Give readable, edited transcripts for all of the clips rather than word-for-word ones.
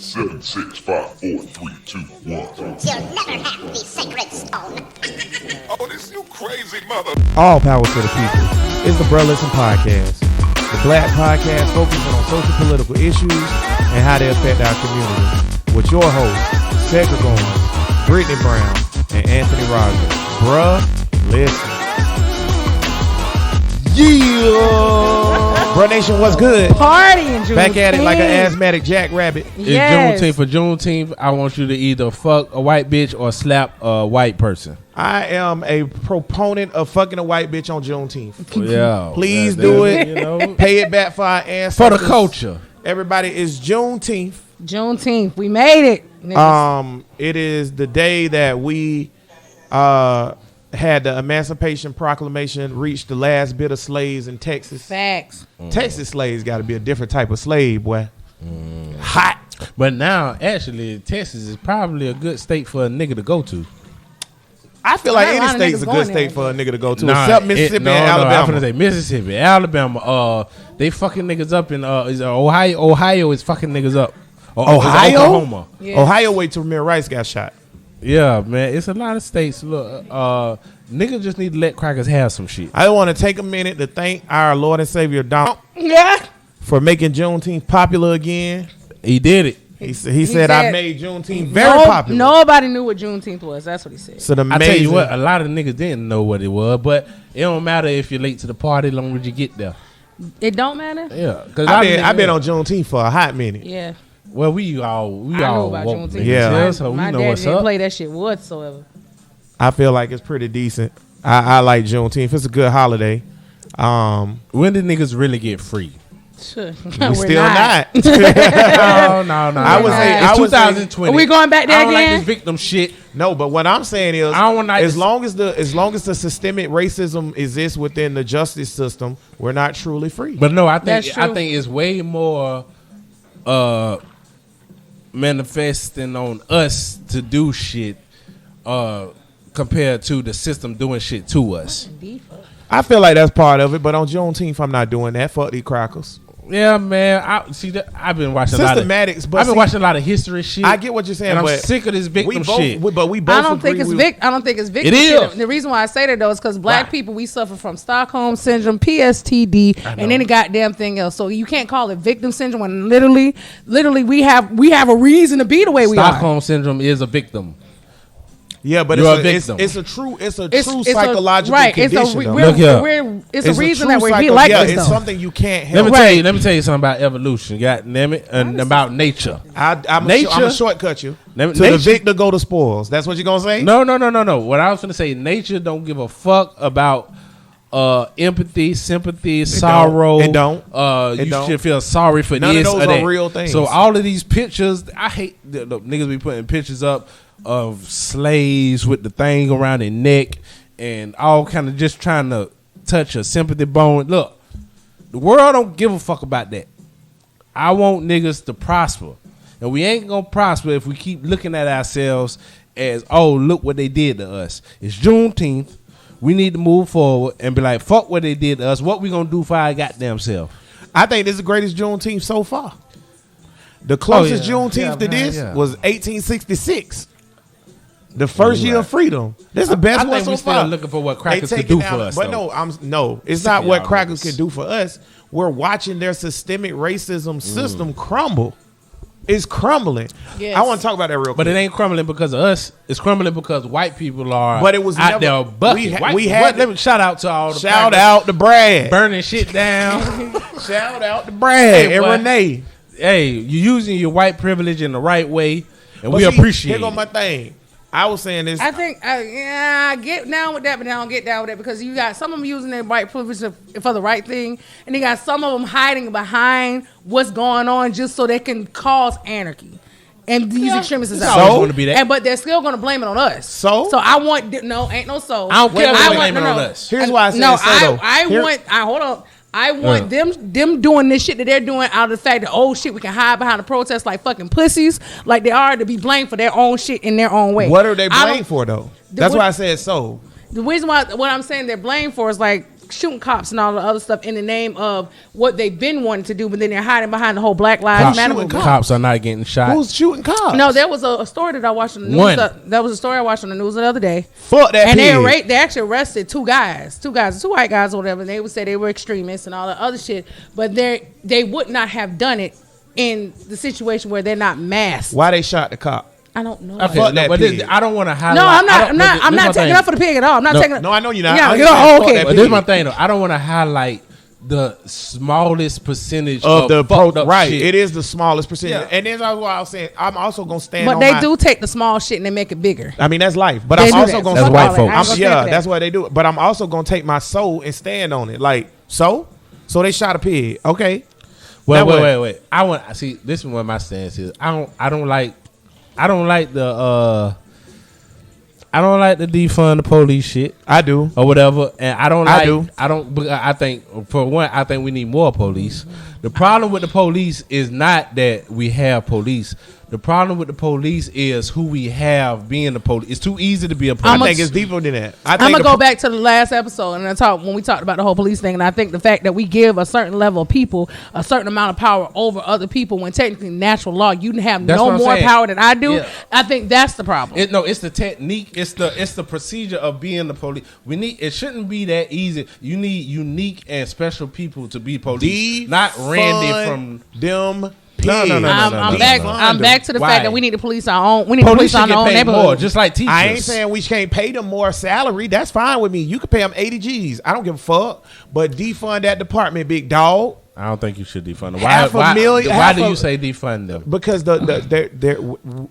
7, 6, 5, 4, 3, 2, 1. You'll never have the sacred stone. Oh, this you crazy mother. All power to the people. It's the Bruh Listen Podcast. The Black Podcast focusing on social political issues and how they affect our community. With your hosts, Cedric Owens, Brittany Brown, and Anthony Rogers. Bruh Listen. Yeah! Bruh Nation, what's good? Party in Juneteenth. Back at it like an asthmatic jackrabbit. Yes. It's Juneteenth. For Juneteenth, I want you to either fuck a white bitch or slap a white person. I am a proponent of fucking a white bitch on Juneteenth. Yeah. Please do it. You know, Pay it back for our ancestors. for the culture. Everybody, is Juneteenth. Juneteenth. We made it. Niggas. It is the day that we had the Emancipation Proclamation reach the last bit of slaves in Texas. Facts. Texas slaves got to be a different type of slave, boy. Hot. But now, actually, Texas is probably a good state for a nigga to go to. I feel like Not a any lot of state is a niggas good going state there. for a nigga to go to, Nah, except Mississippi and I'm Alabama. finna say Mississippi, Alabama. They fucking niggas up in is Ohio. Ohio is fucking niggas up. Ohio? Oklahoma. Yeah. Ohio, wait till Tamir Rice got shot. Yeah, man. It's a lot of states. Look, niggas just need to let crackers have some shit. I want to take a minute to thank our Lord and Savior Donald Yeah. for making Juneteenth popular again. He did it. He said I made Juneteenth very popular. Nobody knew what Juneteenth was. That's what he said. So the I tell you what, a lot of niggas didn't know what it was, but it don't matter if you're late to the party, as long as you get there. It don't matter? Yeah, because I've been on Juneteenth for a hot minute. Yeah. Well, we all I know about woke Juneteenth. niggas, Yeah. so we My know dad what's didn't up. play that shit whatsoever. I feel like it's pretty decent. I like Juneteenth. It's a good holiday. When did niggas really get free? We're We still not. No. I would say- I it's would say- 2020. Are we going back there I don't like again? this victim shit. No, but what I'm saying is, I don't like as this- long as the systemic racism exists within the justice system, we're not truly free. But no, I That's think true. it's way more manifesting on us to do shit compared to the system doing shit to us. I feel like that's part of it. But on Juneteenth, I'm not doing that. Fuck these crackers. Yeah, man. I've been watching Systematics, but I've been see- watching a lot of history shit. I get what you're saying, and I'm but sick of this victim shit. But we both I don't think agree it's I don't think it's victim It is. shit. The reason why I say that though is because black Why? people, we suffer from Stockholm syndrome, PSTD, and any goddamn thing else. So you can't call it victim syndrome when literally we have a reason to be the way we are. Stockholm syndrome is a victim. Yeah, but You're a it's victim. a true It's psychological right. condition. though. Look here. It's a reason true that we psycho- like yeah, this it's though. something you can't Let help. me tell you something about evolution. God damn it, and about nature. I'm Nature- gonna shortcut you. Nature- To the victor go to spoils. That's what you're gonna say? No. What I was going to say, nature don't give a fuck about empathy, sympathy, sorrow. It don't. You don't. should feel sorry for None of this those or are that. real things. So all of these pictures, I hate the niggas be putting pictures up of slaves with the thing around their neck and all kind of just trying to touch a sympathy bone. Look, the world don't give a fuck about that. I want niggas to prosper. And we ain't gonna prosper if we keep looking at ourselves as, oh, look what they did to us. It's Juneteenth. We need to move forward and be like, fuck what they did to us. What we gonna do for our goddamn self? I think this is the greatest Juneteenth so far. The closest yeah. Juneteenth Yeah, to man, this yeah. was 1866. The first year of freedom. This is the best I one think so we still far. looking for what They crackers could taking do for out- us. But though. no, it's Sick not of what y'all crackers niggas. can do for us. We're watching their systemic racism system crumble. It's crumbling. Yes. I want to talk about that real quick. But it ain't crumbling because of us. It's crumbling because white people are But it was out never- there bucking. we had- Let me shout out to all the Shout crackers out to Brad. burning shit down. Shout out to Brad Hey, and boy. Renee. Hey, you using your white privilege in the right way, and we But see, appreciate Here go it. my thing. I was saying this. I think, I get down with that, but I don't get down with that because you got some of them using their white privilege for the right thing, and you got some of them hiding behind what's going on just so they can cause anarchy. And these extremists is It's out. always gonna be that. But they're still going to blame it on us. So I want ain't no so. I don't care if I they want- blame it on us. Here's why I said no, so, though. hold on. I want them doing this shit that they're doing out of the fact that, oh shit, we can hide behind the protests like fucking pussies, like they are, to be blamed for their own shit in their own way. What are they I blamed don't- for though? That's why I said so. The reason why what I'm saying they're blamed for is like shooting cops and all the other stuff in the name of what they've been wanting to do, but then they're hiding behind the whole Black Lives Matter movement. Cops are not getting shot. Who's shooting cops? No, there was a story that I watched on the news. One. That was a story I watched on the news the other day. Fuck that And pig. they actually arrested two white guys or whatever. And they would say they were extremists and all that other shit, but they would not have done it in the situation where they're not masked. Why they shot the cop? I don't know. Okay, Fuck no, that but pig. I don't want to highlight. No, I'm this not my taking thing. up for the pig at all. I'm not No, taking. No, I know you're not. Yeah, I you're understand. Fuck okay. that But this is pig. my thing though. I don't want to highlight the smallest percentage Of the fucked up right, shit. it is the smallest percentage, Yeah. and that's what I was saying. I'm also gonna stand. But on they my, do take the small shit and they make it bigger. I mean, that's life. But They I'm do also that. gonna. That's Fuck white all that. folks. I ain't gonna Yeah, stand for that's that. why they do it. But I'm also gonna take my soul and stand on it. Like so they shot a pig. Okay. Well, Now what? wait. I want see. This is what my stance is. I don't like the defund the police shit I do. or whatever, and I don't I like. do. I don't. I think for one, I think we need more police. The problem with the police is not that we have police. The problem with the police is who we have being the police. It's too easy to be a police. I think it's deeper than that. I I'm think gonna go back to the last episode and when we talked about the whole police thing, and I think the fact that we give a certain level of people a certain amount of power over other people when technically natural law you have That's no what I'm more saying. power than I do. Yeah. I think that's the problem. It's the technique. It's the procedure of being the police. It shouldn't be that easy. You need unique and special people to be police, not Randy from them. No, no, no, no. I'm back to the Why? fact that we need to police our own. We need to police police should our get own paid neighborhood. more, just like teachers. I ain't saying we can't pay them more salary. That's fine with me. You can pay them 80 G's. I don't give a fuck. But defund that department, big dog. I don't think you should defund them. Half a million- Why half do a- you say defund them? Because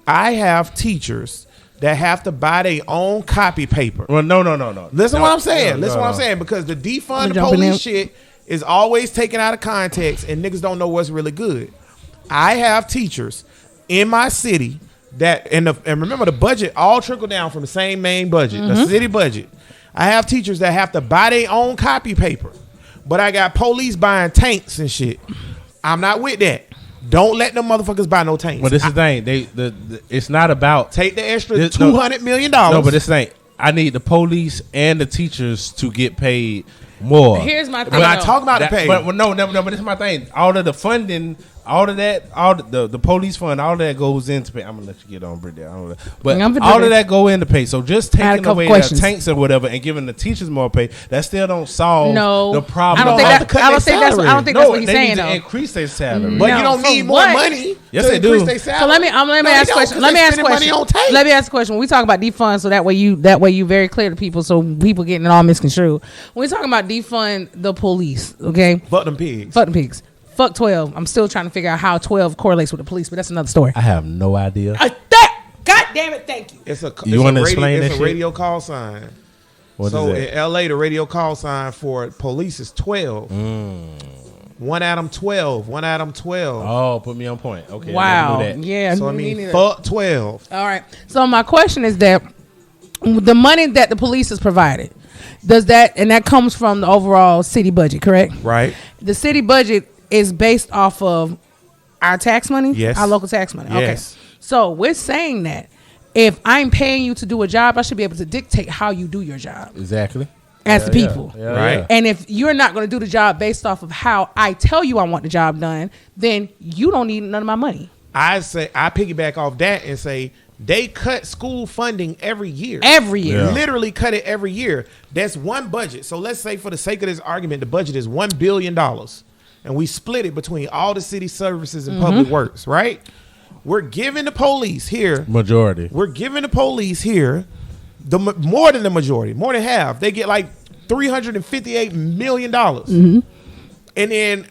I have teachers that have to buy their own copy paper. Well, no. Listen No, what I'm saying. no, Listen no, what I'm no. saying. Because the defund I'm the jumping police in. shit is always taken out of context, and niggas don't know what's really good. I have teachers in my city and remember the budget all trickle down from the same main budget, the city budget. I have teachers that have to buy their own copy paper, but I got police buying tanks and shit. I'm not with that. Don't let them motherfuckers buy no tanks. Well, this is the thing. It's not about Take the extra This- $200 million. No, but this thing. I need the police and the teachers to get paid more. Here's my thing. I'm not though. talking about the pay. But no. But this is my thing. All of the funding, all of that, all the police fund, all of that goes into pay. I'm gonna let you get on, Brittany. But I'm finna all do of this. that go into pay. So just I had a taking couple away questions. the tanks or whatever and giving the teachers more pay, that still don't solve No, the problem. I don't They think have to cut I don't their think that's. salary. I don't think that's No, what he's they saying need to though. increase their salary. But No, you don't for need more what? money. Yes, to they do. increase their salary. So let me No, they ask a don't, question. 'cause Let me they ask a spending question. money on tanks. Let me ask a question. When we talk about defund, so that way you very clear to people, so people getting it all misconstrued. When we talking about defund the police, okay? Fuck them pigs. Fuck the pigs. Fuck 12. I'm still trying to figure out how 12 correlates with the police, but that's another story. I have no idea. God damn it! Thank you. It's a You wanna explain that It's a shit? radio call sign. What So is that? in LA, the radio call sign for police is 12. One Adam 12. One Adam 12. Oh, put me on point. Okay. Wow. I knew that. Yeah. So I me mean, neither. fuck 12. All right. So my question is that the money that the police has provided, does that, and that comes from the overall city budget, correct? Right. The city budget is based off of our tax money? Yes. Our local tax money. Yes. Okay. So we're saying that if I'm paying you to do a job, I should be able to dictate how you do your job Exactly. as the people. Yeah, Right. yeah. And if you're not going to do the job based off of how I tell you I want the job done, then you don't need none of my money. I piggyback off that and say they cut school funding every year. Every year. Yeah. Literally cut it every year. That's one budget. So let's say for the sake of this argument, the budget is $1 billion. And we split it between all the city services and public works, right? We're giving the police here. Majority. We're giving the police here more than the majority, more than half. They get like $358 million. And then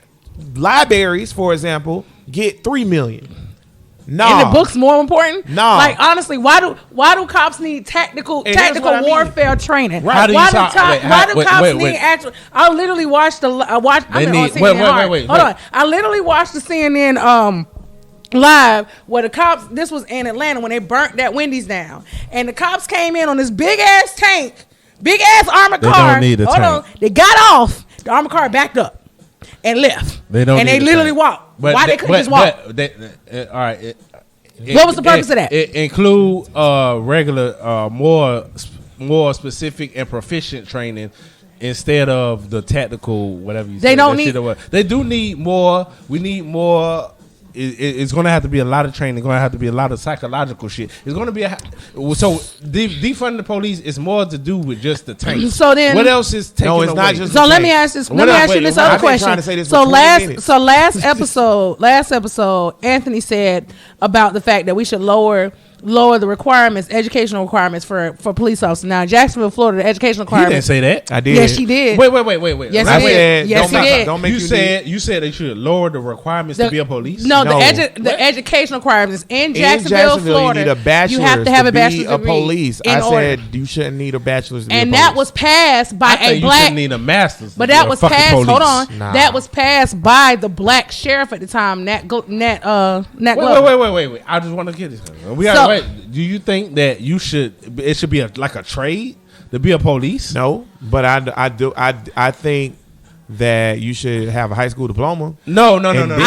libraries, for example, get $3 million. Nah. And the book's more important. Nah. Like honestly, why do cops need tactical And here's what I mean. warfare training? Right. How do you why talk- wait, why do wait, cops wait, need wait. actual? I literally watched the. I watched. They I'm need- on CNN. wait, Hard. wait, Hold wait. on. I literally watched the CNN live where the cops. This was in Atlanta when they burnt that Wendy's down, and the cops came in on this big ass tank, big ass armored They car. don't need a Hold tank. on. They got off. The armored car backed up and left. They don't. And need they a literally tank. walked. But Why they couldn't just walk? all right. What was the purpose of that? It include regular, more specific and proficient training instead of the tactical whatever you They said, don't that need- shit or what. They do need more. We need more. It's going to have to be a lot of training. It's going to have to be a lot of psychological shit. It's going to be so defunding the police is more to do with just the tanks. So then, what else is taking No, it's away? not just So the let me tanks. ask this. What Let me else? ask you Wait, this I've other been trying question. to say this So for 20 minutes. last episode, Anthony said about the fact that we should lower the requirements, educational requirements for police officers. Now, in Jacksonville, Florida, the educational He didn't requirements. say that. I did. Yes, she did. Wait. Yes, I he did. said, Yes, don't he make- did. don't make You said they should lower the requirements to be a police. No, No. the educational requirements in In Jacksonville, Florida. you need a bachelor's you have to have a be bachelor's a degree police. in I order. said you shouldn't need a bachelor's to be And a that police. was passed by I a think you black. shouldn't need a master's. to But be that a was fucking passed. police. Hold on, Nah. that was passed by the black sheriff at the time, Nat Glover. Wait. I just want to get this. We got So- wait. Do you think that it should be like a trade to be a police? No, but I think that you should have a high school diploma. No. And No. then- No. And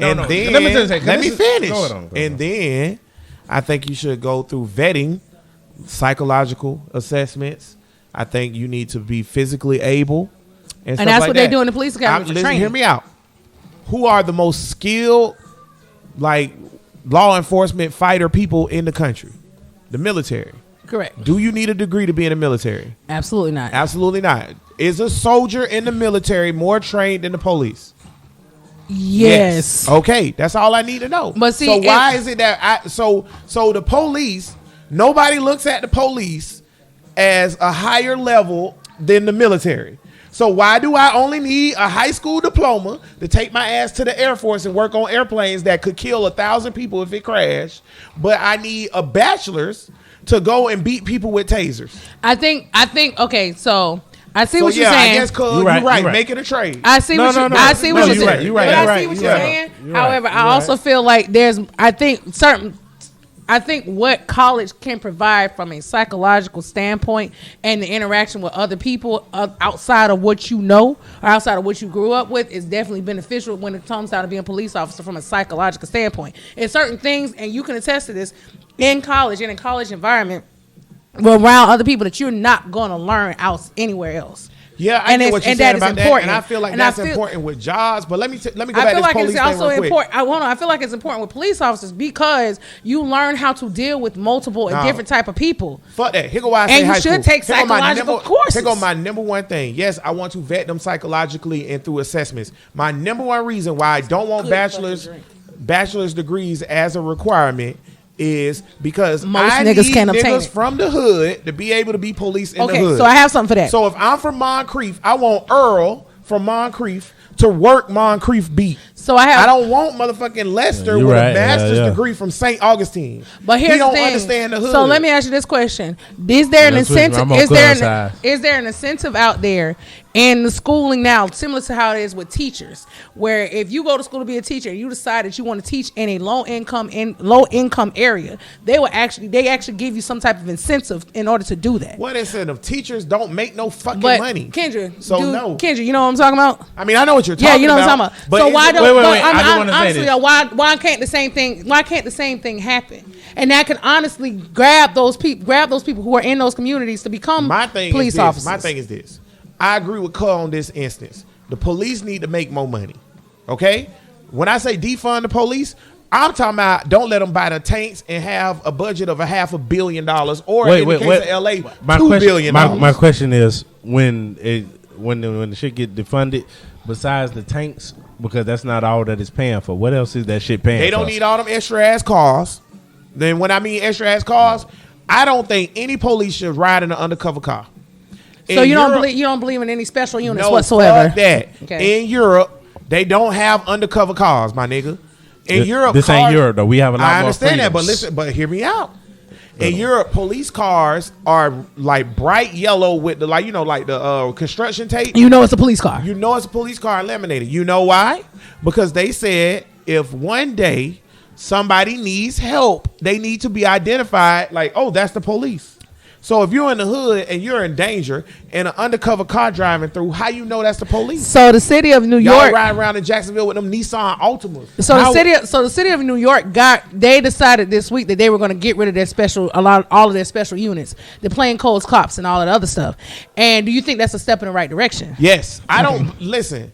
then, Let me tell you something. let me finish. Go on. And then I think you should go through vetting, psychological assessments. I think you need to be physically able, and stuff that's like what they that. do in the police academy for Listen, training. hear me out. Who are the most skilled, like law enforcement fighter people in the country? The military. Correct. Do you need a degree to be in the military? Absolutely not. Absolutely not. Is a soldier in the military more trained than the police? Yes. Okay, that's all I need to know. But see, so why is it that so the police? Nobody looks at the police as a higher level than the military. So why do I only need a high school diploma to take my ass to the Air Force and work on airplanes that could kill 1,000 people if it crashed? But I need a bachelor's to go and beat people with tasers. I think. Okay, so I see So what yeah, you're saying. I guess cuz You're right, you're right. you're right. Make it a trade. I see No, what no, you. no. I see what No, you're you're saying. right, you're right, But you're I see right, what you're you're right. saying. You're right, However, I you're also right. feel like I think what college can provide from a psychological standpoint and the interaction with other people outside of what you know or outside of what you grew up with is definitely beneficial when it comes down to being a police officer from a psychological standpoint. And certain things, and you can attest to this, in college, in a college environment, around other people that you're not going to learn anywhere else. Yeah, I And get it's- what you're and saying that is about that, important. and I feel like And I that's feel- important with jobs. But let me go I back feel to this like police it's thing also real quick. important. I feel like it's important with police officers because you learn how to deal with multiple and No. different type of people. Fuck that. Here go why I And say you high should school. take Here go my psychological number- courses. Here go my number one thing. Yes, I want to vet them psychologically and through assessments. My number one reason why I don't want bachelor's degrees as a requirement is because Most I niggas need can't obtain niggas it. from the hood to be able to be police in the Okay, hood. so I have something for that. So if I'm from Moncrief, I want Earl from Moncrief to work Moncrief beat. So I don't want motherfucking Lester you're with right. a master's Yeah. degree from St. Augustine. But here's he don't the thing. understand the hood. So let me ask you this question: Is there an Let's switch. incentive? I'm on Cloud's side. Is there an incentive out there in the schooling now, similar to how it is with teachers, where if you go to school to be a teacher and you decide that you want to teach in a low income area, they actually give you some type of incentive in order to do that. What incentive? Teachers don't make no fucking But money. Kendra, So no. Kendra, you know what I'm talking about? I mean, I know what you're talking Yeah, about. you know what I'm talking about. But So is why it- don't? Wait, but I just I'm wanna say honestly, this. though, why can't the same thing? Why can't the same thing happen? And that can honestly grab those people who are in those communities to become my thing police is this. officers. My thing is this. I agree with Cole on this instance. The police need to make more money. Okay? When I say defund the police, I'm talking about don't let them buy the tanks and have a budget of $500 million or in the case of LA, $2 billion. My question is when the shit get defunded, besides the tanks, because that's not all that it's paying for. What else is that shit paying for? They don't need all them extra ass cars. Then when I mean extra ass cars, I don't think any police should ride in an undercover car. So In you don't Europe- believe in any special units No, whatsoever? fuck that. Okay. In Europe, they don't have undercover cars, my nigga. In Europe, this ain't Europe though. We have a lot I more understand that, but freedoms. listen, but hear me out. In Europe, police cars are like bright yellow with the like the construction tape. You know it's a police car. You know it's a police car laminated. You know why? Because they said if one day somebody needs help, they need to be identified like, oh, that's the police. So if you're in the hood and you're in danger and an undercover car driving through, how you know that's the police? So the city of New Y'all York, ride around in Jacksonville with them Nissan Altimas. so the city of New York they decided this week that they were going to get rid of their all of their special units, the plain codes cops and all of the other stuff. And do you think that's a step in the right direction? Yes. I don't listen.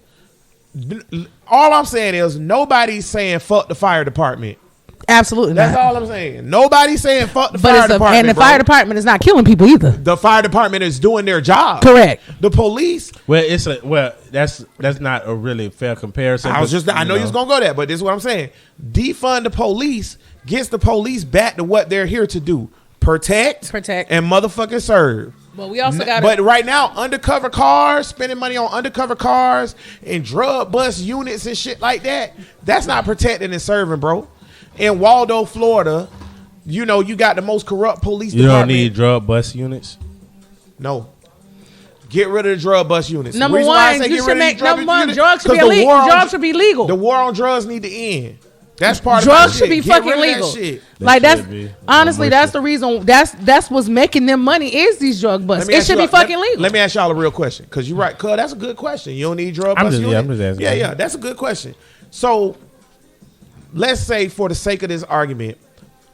All I'm saying is nobody's saying fuck the fire department. Absolutely That's not. all I'm saying. Nobody's saying fuck the fire department. And the fire department is not killing people either. The fire department is doing their job. Correct. The police. That's not a really fair comparison. I know you was gonna go there, but this is what I'm saying. Defund the police gets the police back to what they're here to do: protect, and motherfucking serve. But we also got. But right now, undercover cars, spending money on undercover cars and drug bust units and shit like that. That's not protecting and serving, bro. In Waldo, Florida, you got the most corrupt police department. You don't need drug bust units? No. Get rid of the drug bust units. Number one, drugs should be illegal. Drugs should be legal. The war on drugs need to end. That's part drugs of should be fucking legal. Like that's honestly, that's the reason. That's what's making them money is these drug busts. It should be fucking legal. Let me ask y'all a real question, because you're right. Cuz that's a good question. You don't need drug bust units. I'm just asking. Yeah, that's a good question. So let's say, for the sake of this argument,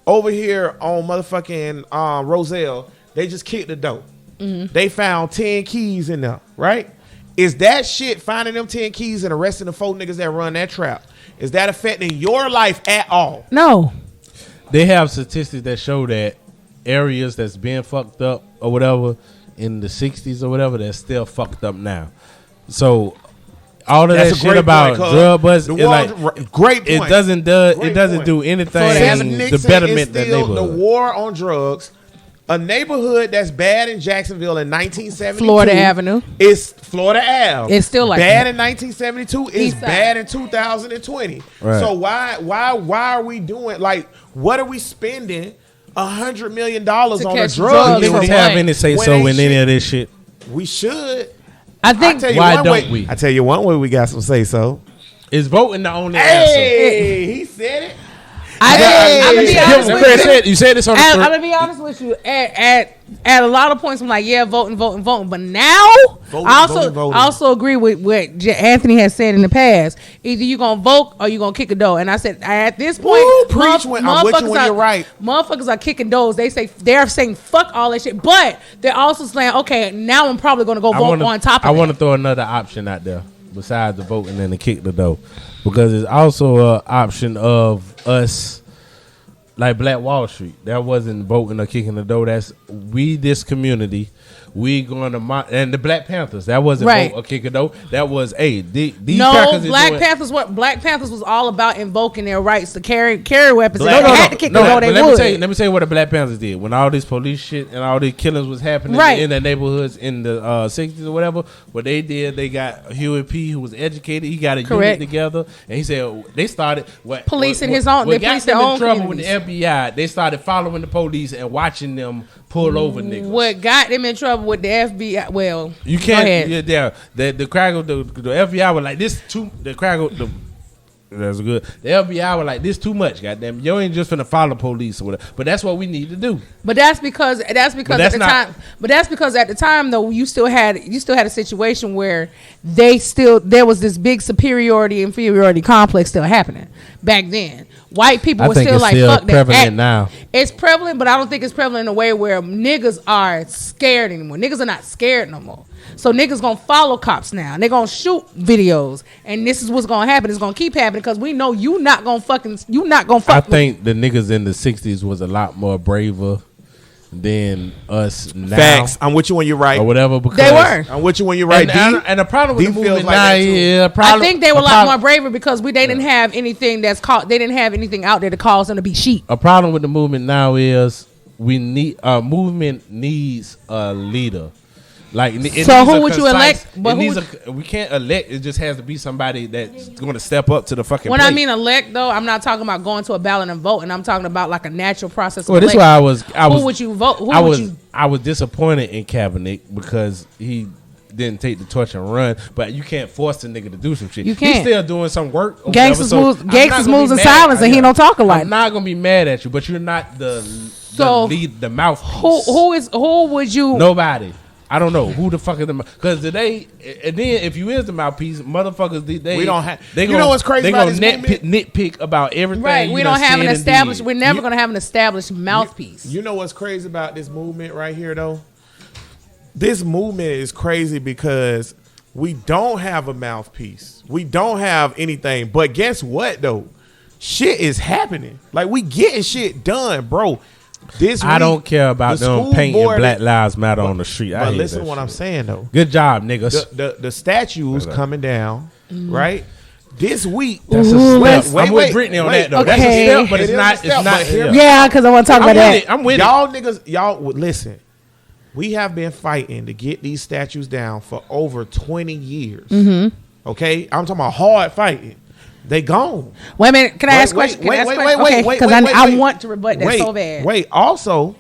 over here on motherfucking Roselle, they just kicked the door. Mm-hmm. They found 10 keys in there, right? Is that shit, finding them 10 keys and arresting the 4 niggas that run that trap, is that affecting your life at all? No. They have statistics that show that areas that's been fucked up or whatever in the 60s or whatever, that's still fucked up now. So all of that shit about drug bust is like great point. It doesn't do anything the betterment that neighborhood. The war on drugs, a neighborhood that's bad in Jacksonville in 1972. Florida Avenue. It's Florida Ave. It's still like bad that. in 1972. It's bad in 2020. Right. So why are we doing, like, what are we spending $100 million on a drug? We don't have any say so in any of this shit. We should. I think. Why don't we? I tell you one way we got some say so. Is voting the only answer? He said it. I'm gonna be honest with you. You said this on the I'm gonna be honest with you. At a lot of points, I'm like, yeah, voting. But now, I also agree with what Anthony has said in the past. Either you gonna vote or you gonna kick a door. And I said, at this point, I'm with you when you're right. Motherfuckers are kicking doors. They're saying fuck all that shit, but they're also saying, okay, now I'm probably gonna go vote on top of it. I want to throw another option out there besides the voting and the kick the door, because it's also an option of us, like Black Wall Street. That wasn't voting or kicking the door. That's this community. We going to and the Black Panthers. That wasn't vote or kick the door. That was these Black Panthers. What Black Panthers was all about, invoking their rights to carry weapons. They had to kick the door. Let me tell you what the Black Panthers did when all this police shit and all these killings was happening in the neighborhoods in the 60s or whatever. What they did, they got Huey P, who was educated. He got a unit together, and he said they started policing his own. They policed their own trouble with the FBI. They started following the police and watching them pull over niggas. What got them in trouble with the FBI? Well, you can't. Yeah, the FBI was like this too. That's good. The FBI was like this too much. Goddamn, you ain't just finna follow police or whatever. But that's what we need to do. But that's because at the time though, you still had a situation where there was this big inferiority complex still happening back then. White people were still like, fuck that. Prevalent now. It's prevalent, but I don't think it's prevalent in a way where niggas are scared anymore. Niggas are not scared no more. So niggas gonna follow cops now. They're gonna shoot videos, and this is what's gonna happen. It's gonna keep happening because we know you not gonna fuck. I think the niggas in the 60s was a lot more braver than us now. Facts. I'm with you when you're right. Or whatever. Because they were. I'm with you when you're right. And the problem with the movement now, I think they were a lot more braver because they didn't have anything they didn't have anything out there to cause them to be sheep. A problem with the movement now is movement needs a leader. Like, so who would you elect? But we can't elect. It just has to be somebody that's going to step up to the fucking. When plate. I mean elect, though, I'm not talking about going to a ballot and voting. I'm talking about like a natural process. Well, this is why who would you vote? I was disappointed in Kaepernick because he didn't take the torch and run. But you can't force the nigga to do some shit. You can't. He's still doing some work. Gangsters moves in silence, and he don't talk a lot. I'm not gonna be mad at you, but you're not the So the mouthpiece. who would you? Nobody. I don't know who the fuck is the because today and then if you is the mouthpiece, motherfuckers they We don't have. They You know what's crazy They about gonna this movement? nitpick about everything. Right, you we done don't have said an and established. did. We're never gonna have an established mouthpiece. You know what's crazy about this movement right here, though? This movement is crazy because we don't have a mouthpiece. We don't have anything. But guess what, though? Shit is happening. Like, we getting shit done, bro. This I week, don't care about the them school painting board- Black Lives Matter on the street. I But hate listen that to what shit. I'm saying, though. Good job, niggas. The statues coming down, right? This week, That's Ooh, a let's- step. I'm with Brittany on that though. Okay. That's a step, but It it's is not. a step, It's not. but here- Yeah, because I want to talk I'm about with that. it. I'm with y'all niggas, y'all listen. We have been fighting to get these statues down for over 20 years. Mm-hmm. Okay, I'm talking about hard fighting. They gone. Wait a minute. Can I ask a question? Can I ask a question? Okay, because I want to rebut that so bad. Wait, also,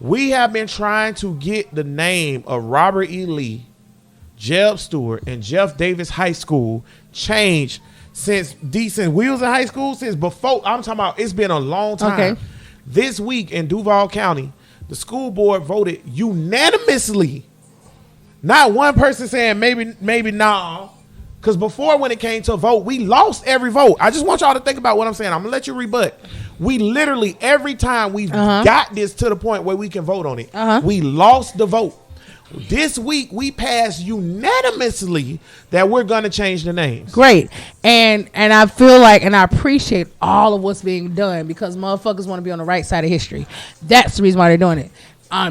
we have been trying to get the name of Robert E. Lee, Jeb Stewart, and Jeff Davis High School changed since we was in high school, since before. I'm talking about it's been a long time. Okay. This week in Duval County, the school board voted unanimously. Not one person saying maybe nah. Because before, when it came to a vote, we lost every vote. I just want y'all to think about what I'm saying. I'm going to let you rebut. We literally, every time we've got this to the point where we can vote on it, we lost the vote. This week, we passed unanimously that we're going to change the names. Great. And I feel like, and I appreciate all of what's being done because motherfuckers want to be on the right side of history. That's the reason why they're doing it.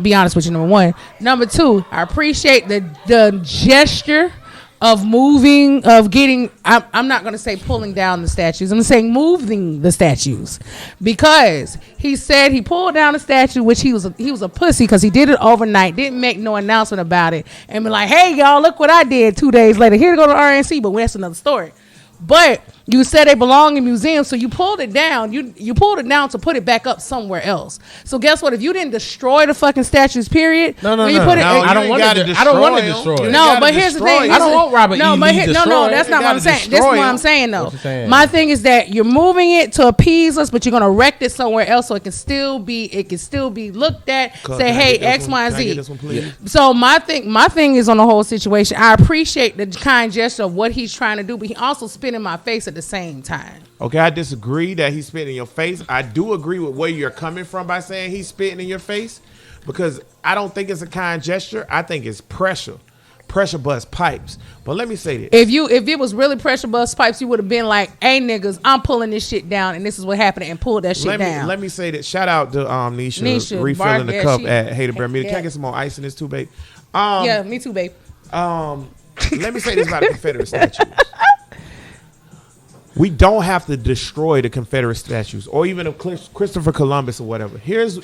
Be honest with you, number one. Number two, I appreciate the gesture of moving, of getting, I'm not going to say pulling down the statues. I'm saying moving the statues, because he said he pulled down the statue, which he was a pussy because he did it overnight, didn't make no announcement about it, and be like, hey y'all, look what I did 2 days later. Here to go to RNC, but that's another story. But you said they belong in museums, so you pulled it down. You pulled it down to put it back up somewhere else. So guess what? If you didn't destroy the fucking statues, period. No. You put it, I don't want to. I don't want to destroy it. No, but here's the thing. I don't want Robert E. Lee destroyed. No, that's not what I'm saying. This is what I'm saying, though. What you saying? My thing is that you're moving it to appease us, but you're gonna erect it somewhere else so it can still be looked at. Say, hey, X, Y, and Z. So my thing is on the whole situation. I appreciate the kind gesture of what he's trying to do, but he also spit in my face at the same time. Okay, I disagree that he's spitting in your face. I do agree with where you're coming from by saying he's spitting in your face, because I don't think it's a kind gesture. I think it's pressure bust pipes. But let me say this: if it was really pressure bust pipes, you would have been like, "Hey niggas, I'm pulling this shit down, and this is what happened," and pulled that shit down. Let me say that. Shout out to Nisha refilling the cup at Hater Bear Media. Can I get some more ice in this too, babe? Yeah, me too, babe. Let me say this about the Confederate statues. We don't have to destroy the Confederate statues or even of Christopher Columbus or whatever. Here's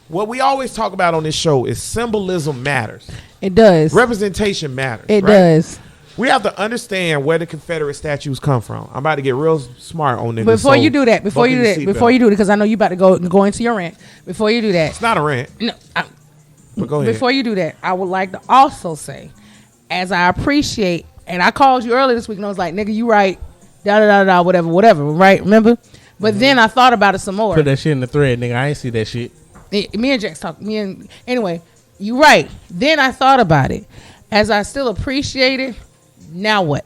what we always talk about on this show is symbolism matters. It does. Representation matters. It right? does. We have to understand where the Confederate statues come from. I'm about to get real smart on this. Before you do that, because I know you about to go into your rant. Before you do that, It's not a rant. no, But go ahead. before you do that, I would like to also say, as I appreciate, and I called you earlier this week and I was like, nigga, you right, whatever, right? Remember? But then I thought about it some more. Put that shit in the thread, nigga. I ain't see that shit. Me and Jax talk. Anyway, you right. Then I thought about it. As I still appreciate it, now what?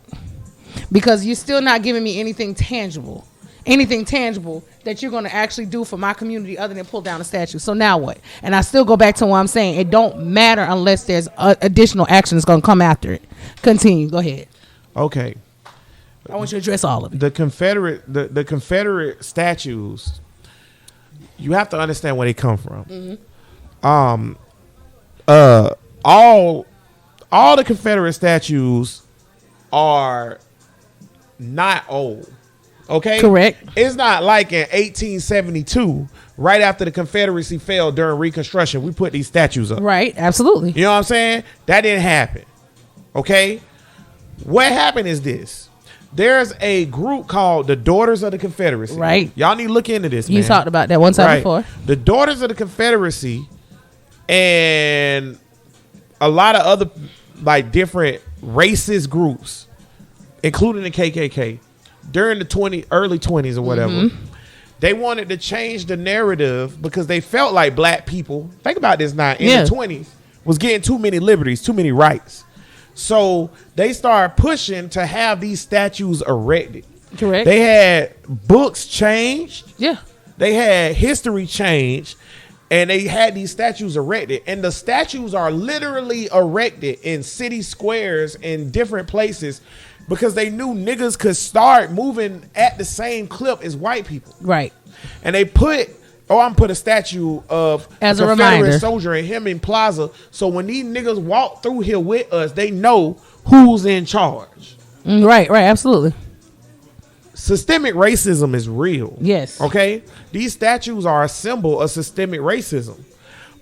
Because you're still not giving me anything tangible that you're going to actually do for my community other than pull down a statue. So now what? And I still go back to what I'm saying. It don't matter unless there's additional action that's going to come after it. Continue. Go ahead. Okay. I want you to address all of it. The Confederate statues, you have to understand where they come from. All the Confederate statues are not old. Okay? Correct. It's not like in 1872, right after the Confederacy fell during Reconstruction, we put these statues up. Right. Absolutely. You know what I'm saying? That didn't happen. Okay? What happened is this. There's a group called the Daughters of the Confederacy. Right. Y'all need to look into this, man. You talked about that one time before. The Daughters of the Confederacy and a lot of other like different racist groups, including the KKK, during the early 20s or whatever, They wanted to change the narrative because they felt like black people, think about this now, in the 20s, was getting too many liberties, too many rights. So they started pushing to have these statues erected. Correct. They had books changed. Yeah. They had history changed. And they had these statues erected. And the statues are literally erected in city squares in different places because they knew niggas could start moving at the same clip as white people. Right. And they put, I'm put a statue of as a Confederate reminder soldier in Hemming Plaza. So when these niggas walk through here with us, they know who's in charge. Right, absolutely. Systemic racism is real. Yes. Okay? These statues are a symbol of systemic racism.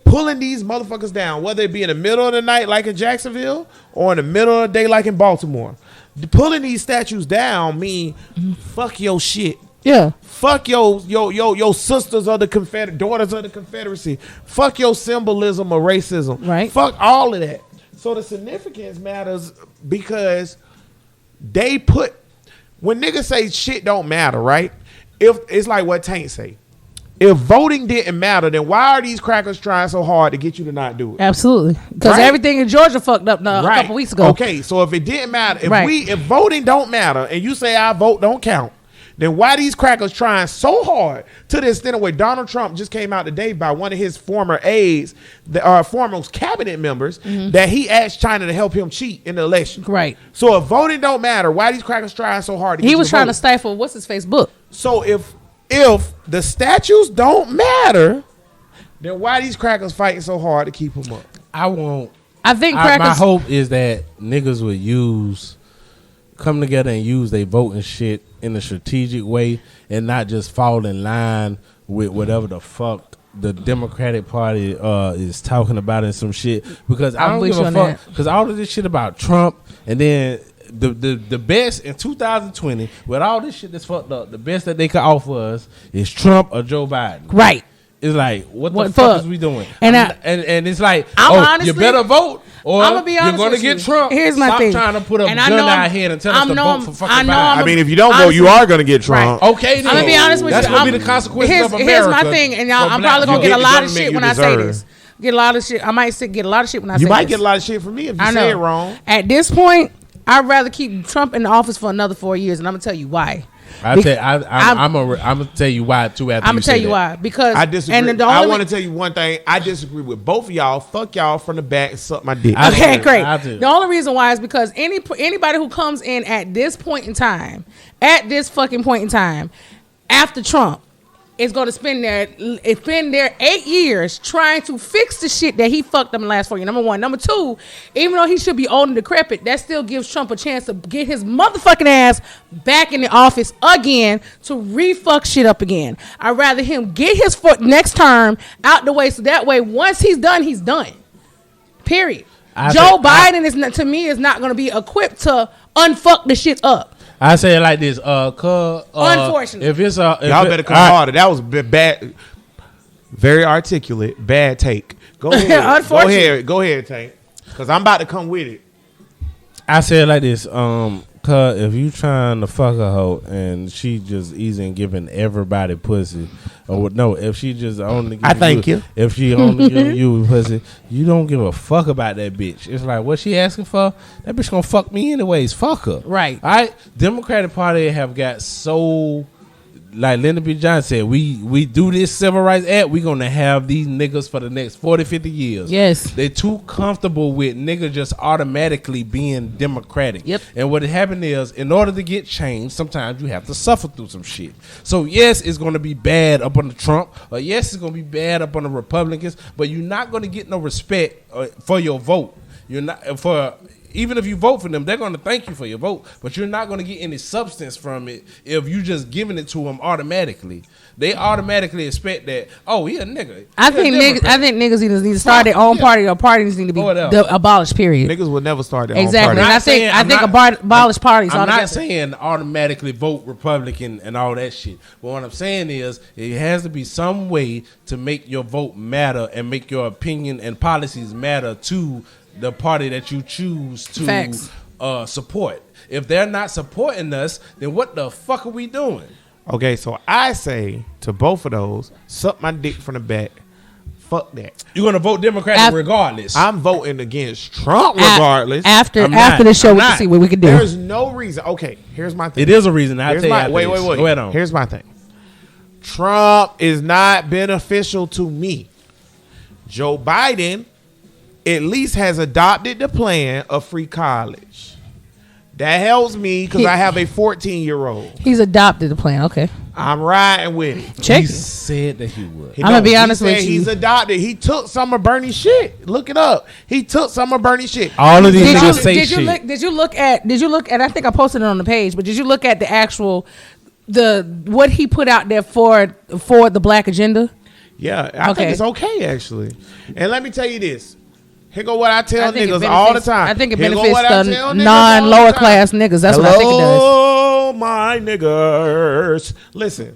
Pulling these motherfuckers down, whether it be in the middle of the night like in Jacksonville or in the middle of the day like in Baltimore. Pulling these statues down mean fuck your shit. Yeah. Fuck your sisters of the daughters of the Confederacy. Fuck your symbolism of racism. Right. Fuck all of that. So the significance matters because they put, when niggas say shit don't matter, right? If it's like what Tank say. If voting didn't matter, then why are these crackers trying so hard to get you to not do it? Absolutely. Because everything in Georgia fucked up a couple weeks ago. Okay, so if it didn't matter, if voting don't matter and you say our vote don't count, then why these crackers trying so hard to the extent of where Donald Trump just came out today by one of his former aides, former cabinet members, that he asked China to help him cheat in the election. Right. So if voting don't matter, why these crackers trying so hard to get He you was to trying vote? to stifle what's his face book. So if the statues don't matter, then why these crackers fighting so hard to keep them up? I think crackers. My hope is that niggas would come together and use their voting shit in a strategic way and not just fall in line with whatever the fuck the Democratic Party is talking about and some shit. Because I don't give a fuck. Because all of this shit about Trump and then the best in 2020 with all this shit that's fucked up, the best that they could offer us is Trump or Joe Biden. Right. It's like, what the fuck is we doing? And it's like, honestly, you better vote or I'm gonna be honest you're going to get Trump. Here's my Stop thing. trying to put a gun to our head and tell us to vote for fucking Biden. I mean, if you don't vote, you are going to get Trump. Right. Okay, then. I'm going to be honest with That's you. That's going to be the consequences of America. Here's my thing, and y'all, I'm probably going to get a lot of shit when I say this. Get a lot of shit. I might get a lot of shit when I say this. You might get a lot of shit from me if you say it wrong. At this point, I'd rather keep Trump in the office for another 4 years, and I'm going to tell you why. I'm gonna tell you why too. After I'm gonna tell you why, because I disagree. And I want to tell you one thing. I disagree with both of y'all. Fuck y'all from the back and suck my dick. Okay, great. The only reason why is because anybody who comes in at this fucking point in time, after Trump, is going to spend their 8 years trying to fix the shit that he fucked up in the last 4 years. Number one. Number two, even though he should be old and decrepit, that still gives Trump a chance to get his motherfucking ass back in the office again to re-fuck shit up again. I'd rather him get his foot next term out the way so that way once he's done, he's done. Period. Joe Biden is not going to be equipped to unfuck the shit up. I say it like this, unfortunately, if it's y'all better come harder. That was bad, very articulate, bad take. Go ahead, go ahead, Tank, because I'm about to come with it. I say it like this, cause if you trying to fuck a hoe and she just easy and giving everybody pussy, or no, if she just only if she only giving you pussy, you don't give a fuck about that bitch. It's like, what she asking for? That bitch gonna fuck me anyways. Fuck her. Right. All right. Democratic Party have got so, like Lyndon B. Johnson said, we do this Civil Rights Act, we gonna have these niggas for the next 40, 50 years. Yes. They're too comfortable with niggas just automatically being democratic. Yep. And what happened is, in order to get change, sometimes you have to suffer through some shit. So yes, it's gonna be bad up on the Trump, or yes, it's gonna be bad up on the Republicans, but you're not gonna get no respect for your vote. You're not even if you vote for them, they're going to thank you for your vote, but you're not going to get any substance from it if you just giving it to them automatically. They automatically expect that, oh, he a nigga. I think niggas either need to start their own party or parties need to be abolished, period. Niggas will never start their own party. Exactly. I think abolish parties I'm altogether. not saying automatically vote Republican and all that shit. But what I'm saying is it has to be some way to make your vote matter and make your opinion and policies matter to the party that you choose to support. If they're not supporting us, then what the fuck are we doing? Okay, so I say to both of those, suck my dick from the back. Fuck that. You're gonna vote Democratic regardless. I'm voting against Trump regardless. After not. the show, I'm we can not. see what we can do. There's no reason. Okay, here's my thing. It is a reason. I'll Here's tell you my, after wait. this. Go ahead on. Here's my thing. Trump is not beneficial to me. Joe Biden at least has adopted the plan of free college. That helps me because I have a 14-year-old. He's adopted the plan. Okay. I'm riding with it. Check He it. said that he would. I'm gonna be honest with you. He's adopted. He took some of Bernie's shit. Look it up. He took some of Bernie's shit. All of these Did niggas you, say did you shit. look? Did you look at? I think I posted it on the page. But did you look at the actual what he put out there for the Black agenda? Yeah, I Okay. think it's okay actually. And let me tell you this. Here go what I tell I think it niggas all the benefits- time. I think it Here go benefits what I the tell niggas all the non-lower time. class niggas. That's what I think it does. Hello, my niggas. Listen.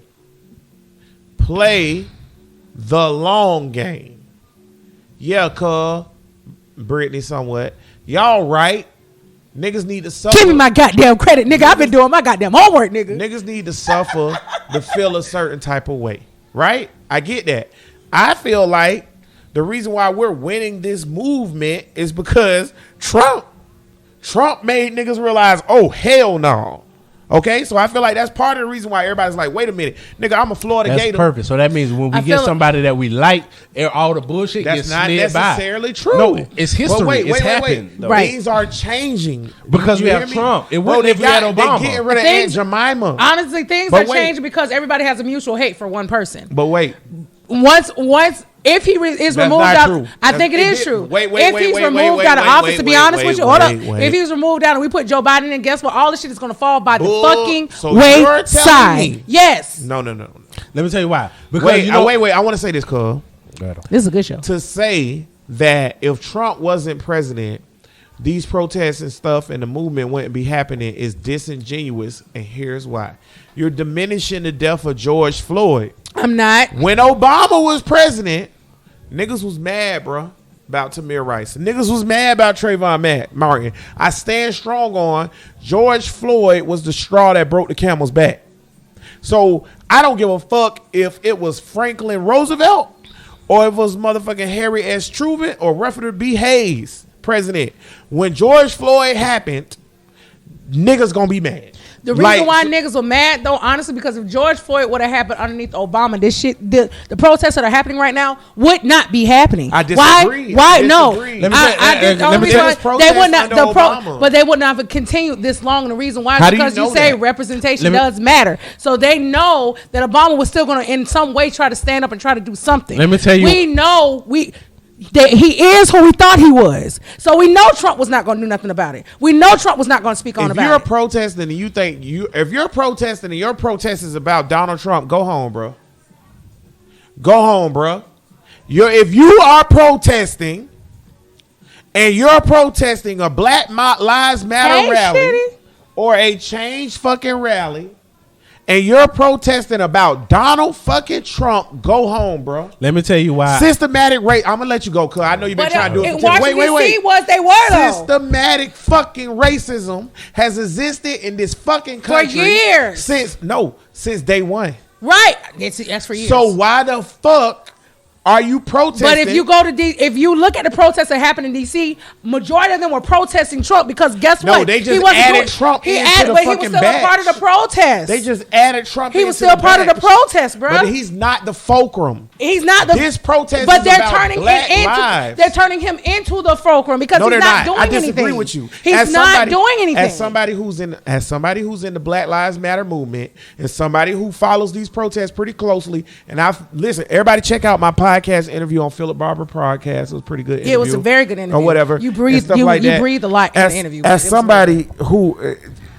Play the long game. Yeah, cuz. Brittany somewhat. Y'all right. Niggas need to suffer. Give me my goddamn credit, nigga. I've been doing my goddamn homework, nigga. Niggas need to suffer to feel a certain type of way. Right? I get that. I feel like the reason why we're winning this movement is because Trump made niggas realize, oh, hell no. Okay? So I feel like that's part of the reason why everybody's like, wait a minute. Nigga, I'm a Florida That's Gator. perfect. So that means when we I get feel- somebody that we like, all the bullshit That's gets not slid by. necessarily true. No, it's history. But wait, it's happened. though. Right. Things are changing. Because You we hear have me? Trump. It Bro, wouldn't if we had They Obama. getting rid of Things- Aunt Jemima. Honestly, things But are wait. changing because everybody has a mutual hate for one person. But wait. Once if he is That's removed not out, true. I think it is true. Wait, if he's removed out of office, to be honest with you, hold up. If he's removed out and we put Joe Biden in, guess what? All this shit is going to fall by the fucking So you're telling wayside. me- Yes, No. Let me tell you why. Because Wait, you know, wait. I want to say this, cuz. this is a good show. To say that if Trump wasn't president, these protests and stuff and the movement wouldn't be happening is disingenuous, and here's why. You're diminishing the death of George Floyd. I'm not. When Obama was president, niggas was mad, bro, about Tamir Rice. Niggas was mad about Trayvon Martin. I stand strong on George Floyd was the straw that broke the camel's back. So I don't give a fuck if it was Franklin Roosevelt or if it was motherfucking Harry S. Truman or Rutherford B. Hayes president. When George Floyd happened, niggas gonna be mad. The reason why niggas were mad, though, honestly, because if George Floyd would have happened underneath Obama, this shit, the protests that are happening right now would not be happening. I disagree. Why? I No. disagree. Let me say- let me say- They would not. Protests under Obama. But they would not have continued this long. And the reason why How is do you because you know say that? representation does matter. So they know that Obama was still going to, in some way, try to stand up and try to do something. Let me tell you- We know that he is who we thought he was. So we know Trump was not going to do nothing about it. We know Trump was not going to speak on If about you're it. protesting and you think if you're protesting and your protest is about Donald Trump, go home, bro. Go home, bro. If you are protesting and you're protesting a Black Lives Matter Hey, rally shitty. or a change fucking rally, and you're protesting about Donald fucking Trump, go home, bro. let me tell you why. Systematic rape. I'm gonna let you go, cuz I know you've been But trying to do it. in for 10 Washington, D.C. was they were though. Systematic fucking racism has existed in this fucking For country years. since day one. Right. That's for years. So why the fuck are you protesting? But if you go to if you look at the protests that happened in D.C., majority of them were protesting Trump because guess No, what? they just He wasn't added doing- Trump he into added, the but he was fucking still a part of the batch. protest. they just added Trump. He was into still part of the batch. protest, bro. But he's not the fulcrum. He's not the This protest but is they're about turning Black him into lives. they're turning him into the fulcrum because No, he's they're not not. doing I disagree anything. with you. He's not doing anything. As somebody who's in the Black Lives Matter movement and somebody who follows these protests pretty closely, and listen, everybody check out my podcast interview on Philip Barber podcast. It was a pretty good interview. Yeah, it was a very good interview. Or whatever. You breathed- and stuff you- like you that. breathed a lot in as, the interview, but As it was somebody who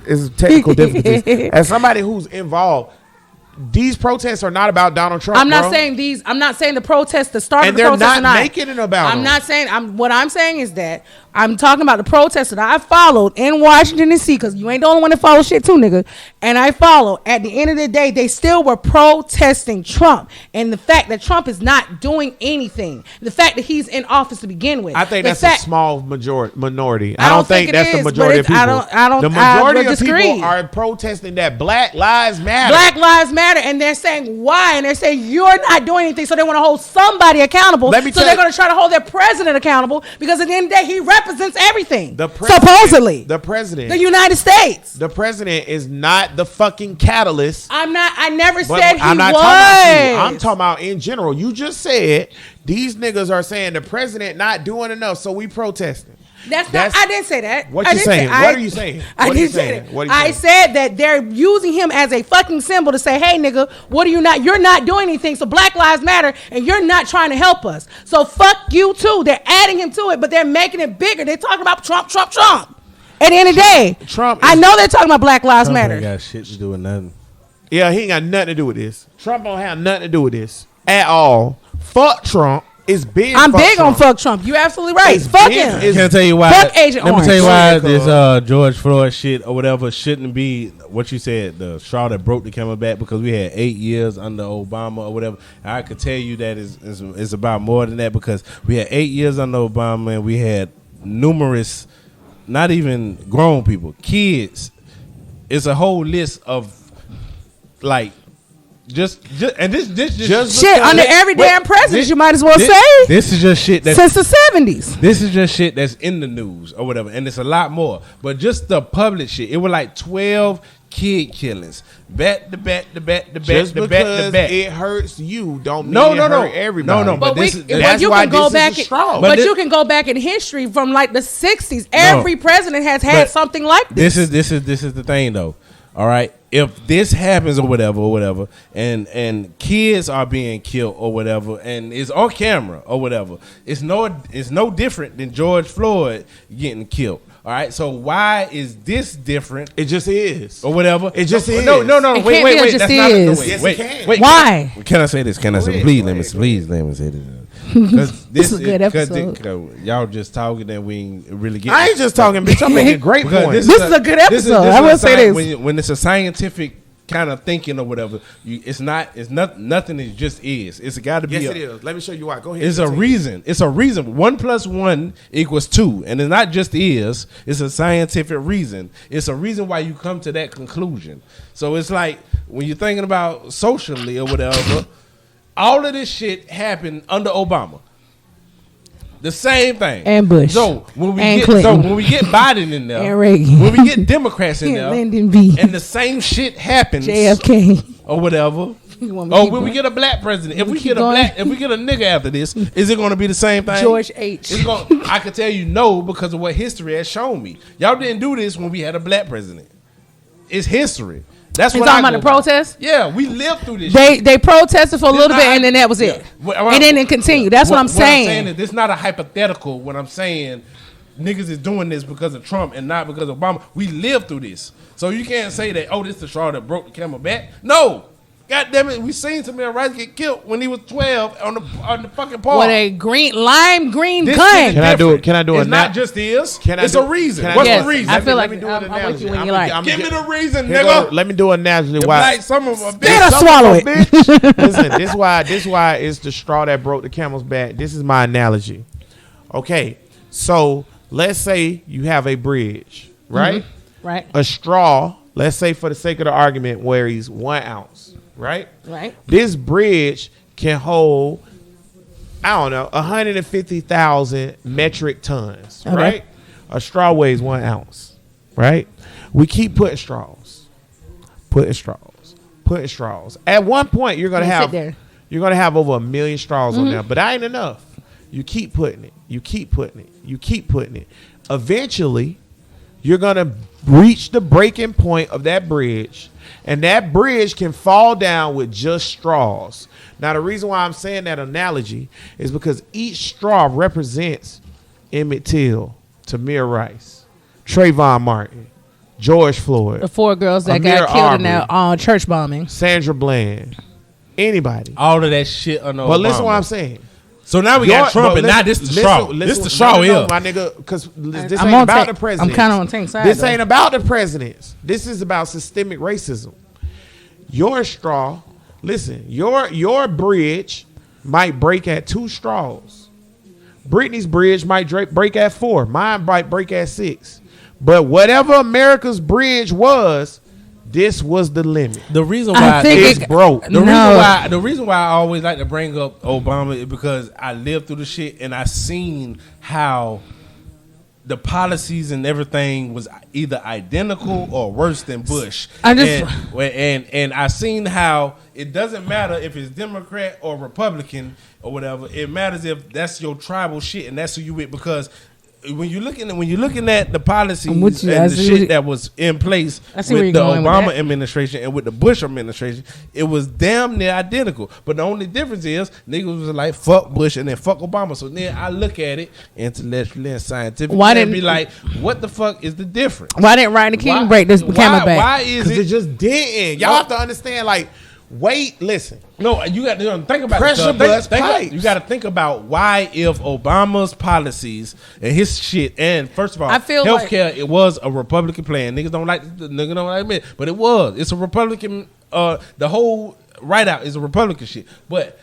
is technical difficulties, as somebody who's involved, these protests are not about Donald Trump. I'm not bro. saying these. I'm not saying the protests. The start And of the they're protests not are not making it about I'm him. not saying. What I'm saying is that I'm talking about the protests that I followed in Washington, D.C., because you ain't the only one that follow shit too, nigga. And I follow. At the end of the day, they still were protesting Trump. And the fact that Trump is not doing anything. The fact that he's in office to begin with. I think that's a small minority. I don't think that's the is, majority of people. The majority of disagree. people are protesting that Black Lives Matter. Black Lives Matter. And they're saying why? And they're saying you're not doing anything. So they want to hold somebody accountable. So they're going to try to hold their president accountable because at the end of the day, he represents everything. Supposedly. The president. The United States. The president is not the fucking catalyst. I never said he I'm not was. talking about you. I'm talking about in general. You just said these niggas are saying the president not doing enough, so we protesting. I didn't say that. What you saying? What are you saying? I didn't say that. I said that they're using him as a fucking symbol to say, hey, nigga, what are you not? You're not doing anything. So Black Lives Matter, and you're not trying to help us. So fuck you too. They're adding him to it, but they're making it bigger. They're talking about Trump. At the end of the day, I know they're talking about Black Lives Matter. Ain't got shit to do with nothing. Yeah, he ain't got nothing to do with this. Trump don't have nothing to do with this at all. Fuck Trump. It's big. I'm big on fuck Trump. You're absolutely right. Fuck him. Can I tell you why? Fuck Agent Let me Orange. tell you why this George Floyd shit or whatever shouldn't be what you said, the straw that broke the camel back, because we had 8 years under Obama or whatever. I could tell you that is about more than that, because we had 8 years under Obama and we had numerous, not even grown people, kids. It's a whole list of like. Just and this just shit under every damn president. You might as well say this is just shit that's since the 70s. This is just shit that's in the news or whatever, and it's a lot more. But just the public shit, it was like 12 kid killings, back to back. Just because it hurts you, don't mean it hurt everybody. No. But that's why this is strong. But you can go back in history from like the 60s. Every president has had something like this. This is the thing though. All right, if this happens or whatever, and kids are being killed or whatever, and it's on camera or whatever, it's no different than George Floyd getting killed. All right, so why is this different? It just is or whatever. It just is. No. Wait. That's not yes, wait. Why? Can I say this? Can I say? Please let me say this. Because this is a good episode. Y'all just talking and we ain't really getting. I ain't just talking, bitch. I'm making great points. This is a good episode. I will say this. When it's a scientific kind of thinking or whatever, nothing is just is. It's got to be. Yes, it is. Let me show you why. Go ahead. It's a reason. It's a reason. 1 + 1 = 2, and it's not just is. It's a scientific reason. It's a reason why you come to that conclusion. So it's like when you're thinking about socially or whatever. All of this shit happened under Obama. The same thing. And Bush. So when we get Biden in there, and Reagan. when we get Democrats in there, Lyndon B. and the same shit happens, JFK or whatever. When we get a black president, if we get a nigga after this, is it going to be the same thing? George H. I can tell you no, because of what history has shown me. Y'all didn't do this when we had a black president. It's history. That's what talking about the protest. Yeah, we lived through this. They protested for a little bit, and then that was it. And then it continued. That's what I'm saying. What I'm saying is, this is not a hypothetical. When I'm saying niggas is doing this because of Trump and not because of Obama, we lived through this. So you can't say that, this is the straw that broke the camel back. No. God damn it, we seen Tamir Rice get killed when he was 12 on the fucking park. With a lime green gun. Can I do It's not just is. It's a reason. What's the reason? I feel like I'm with you when you like. Give me the reason, nigga. Let me do an analogy. Why? Some of them better swallow it. Listen, this why it's the straw that broke the camel's back. This is my analogy. Okay, so let's say you have a bridge, right? Mm-hmm. Right. A straw. Let's say for the sake of the argument, where he's 1 ounce. Right? This bridge can hold, 150,000 metric tons, okay. Right? A straw weighs 1 ounce, right? We keep putting straws. At one point, you're gonna have over 1 million straws on there, but that ain't enough. You keep putting it. Eventually, you're gonna reach the breaking point of that bridge. And that bridge can fall down with just straws. Now, the reason why I'm saying that analogy is because each straw represents Emmett Till, Tamir Rice, Trayvon Martin, George Floyd. The 4 girls that got killed in that church bombing. Sandra Bland. Anybody. All of that shit. But listen to what I'm saying. So now we got Trump, and now this the straw. This the straw here, my nigga. Because this I'm ain't on about tank- the president. I'm kinda on Tank's side, This though. ain't about the presidents. This is about systemic racism. Your straw, listen. Your bridge might break at 2 straws. Brittany's bridge might break at 4. Mine might break at 6. But whatever America's bridge was, this was the limit. The reason I why think It's broke. The reason why I always like to bring up Obama is because I lived through the shit and I seen how the policies and everything was either identical or worse than Bush. And I seen how it doesn't matter if it's Democrat or Republican or whatever. It matters if that's your tribal shit and that's who you with, because when you're looking at the policies and the shit that was in place with the Obama administration and with the Bush administration, it was damn near identical. But the only difference is niggas was like fuck Bush and then fuck Obama. So then I look at it intellectually and scientifically and be like, what the fuck is the difference? Why didn't Rodney King break this camera back? Why is Because it just didn't. Y'all have to understand, like, wait, listen. No, you got to think about Pressure bust pipes. You got to think about why, if Obama's policies and his shit, and first of all, I feel healthcare, it was a Republican plan. Niggas don't like it, but it was. It's a Republican. The whole write out is a Republican shit. But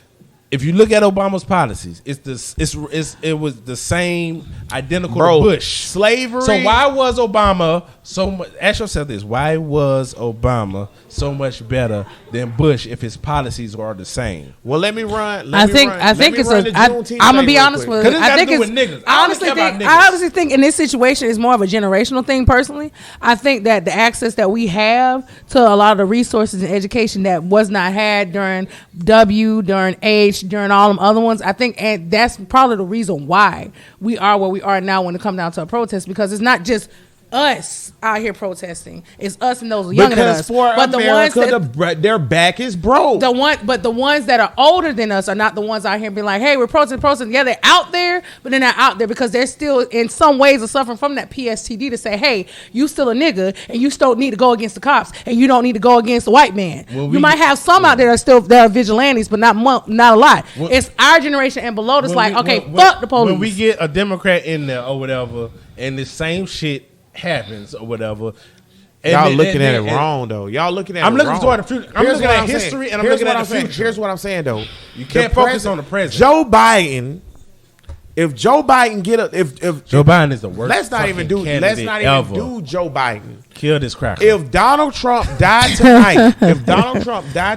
if you look at Obama's policies, it was the same, identical to Bush. Slavery. So why was Obama so much? Ask yourself this: why was Obama so much better than Bush if his policies are the same? Well, let me run. I think it's I'm gonna be honest with you. I think it's niggas. I honestly think in this situation it's more of a generational thing. Personally, I think that the access that we have to a lot of the resources and education that was not had during during H, during all them other ones, I think, and that's probably the reason why we are where we are now when it comes down to a protest, because it's not just us out here protesting. It's us and those younger than us. But America, the ones that their back is broke. The ones that are older than us are not the ones out here being like, "Hey, we're protesting." Yeah, they're out there, but they're not out there because they're still in some ways are suffering from that PSTD to say, "Hey, you still a nigga, and you still need to go against the cops, and you don't need to go against the white man." You might have some out there that are vigilantes, but not a lot. It's our generation and below that's fuck the police. When we get a Democrat in there or whatever, and the same shit happens or whatever. Y'all looking at it wrong though. Y'all looking at I'm it looking wrong. toward the future. I'm looking at history and I'm looking at the future. Here's what I'm saying though. You can't focus on the present. Joe Biden, if Joe Biden if Joe Biden is the worst. Let's not even do Joe Biden. Kill this cracker. If Donald Trump died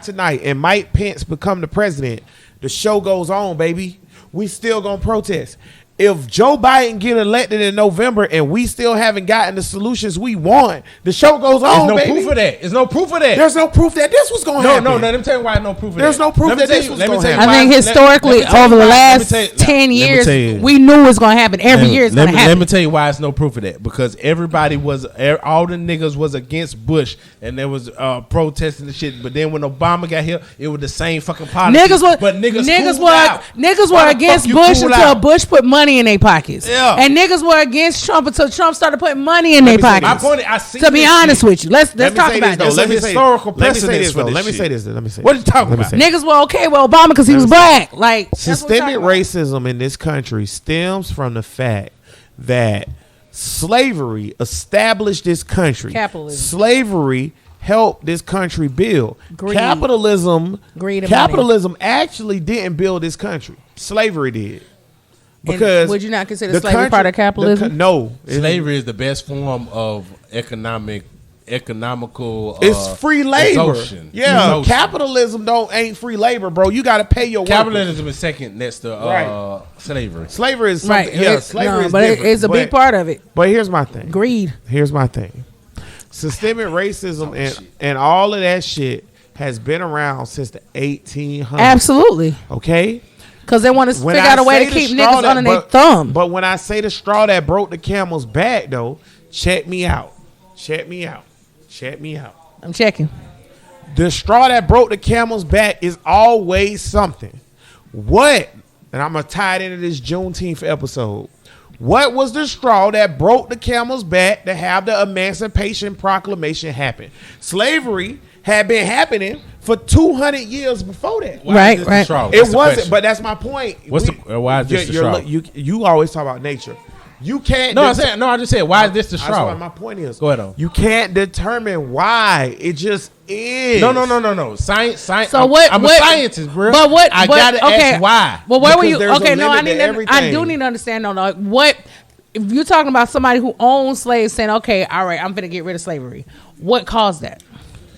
tonight, and Mike Pence become the president, the show goes on, baby. We still gonna protest. If Joe Biden get elected in November and we still haven't gotten the solutions we want, the show goes on, There's no baby. proof of that. There's no proof of that. There's no proof that this was going to happen. No, let me tell you why there's no proof of that. There's no proof that this was going to happen. I think historically, over the last 10 years, we knew it was going to happen. Every year it's going to happen. Let me tell you why it's no proof of that. Because everybody all the niggas was against Bush, and there was protesting the shit. But then when Obama got here, it was the same fucking policy. Niggas were against Bush until Bush put money in their pockets. Yeah. And niggas were against Trump until Trump started putting money in their pockets. To be honest with you, let's talk about this. Let me say this. Let me say this. What are you talking about? Niggas were okay with Obama because he was black. Like systemic racism in this country stems from the fact that slavery established this country. Capitalism. Slavery helped this country build. Greed. Capitalism money. actually didn't build this country. Slavery did. Because would you not consider slavery part of capitalism? No. Slavery is the best form of economical. It's free labor. Yeah, capitalism ain't free labor, bro. You got to pay your capitalism is second next to slavery. Slavery is something, slavery is but different. It's a big part of it. But here's my thing. Greed. Here's my thing. Systemic racism and all of that shit has been around since the 1800s. Absolutely. Okay. Because they want to figure out a way to keep niggas under their thumb. But when I say the straw that broke the camel's back, though, check me out. I'm checking. The straw that broke the camel's back is always something. What? And I'm going to tie it into this Juneteenth episode. What was the straw that broke the camel's back to have the Emancipation Proclamation happen? Slavery had been happening for 200 years before that. Right, Why is this right. the straw? It What's the wasn't, question? but that's my point. Why is this the straw? You always talk about nature. You can't. No, I just said, why is this the That's straw? what my point is. Go ahead on. You can't determine why. It just is. No. Science. So what? I'm what, a scientist, bro. But what? I but, gotta okay. ask why. Well, where were Because you? there's a Okay, no, I limit need. to I everything. do need to understand. No, like what? If you're talking about somebody who owns slaves, saying, "Okay, all right, I'm gonna get rid of slavery," what caused that?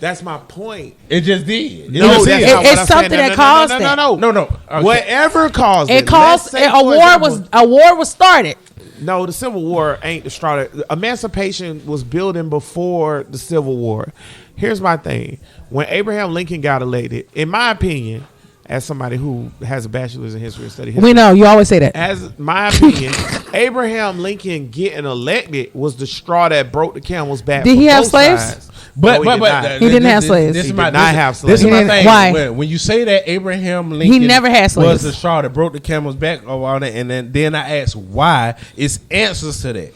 That's my point. It just did. No, just that's did. not what It's I'm something saying. that caused no, that. No. Okay. Whatever caused it. It caused Let's say, a for war example, a war was started. No, the Civil War ain't the straw. Emancipation was building before the Civil War. Here's my thing. When Abraham Lincoln got elected, in my opinion, as somebody who has a bachelor's in history and study history, We know you always say that. as my opinion, Abraham Lincoln getting elected was the straw that broke the camel's back. Did for he have both slaves? sides. But No, he did not. He didn't have slaves. This He is my did not have This slaves. is my He didn't- thing. why? When you say that Abraham Lincoln, never had slaves. was the straw that broke the camel's back, or all that, and then I ask why. It's answers to that.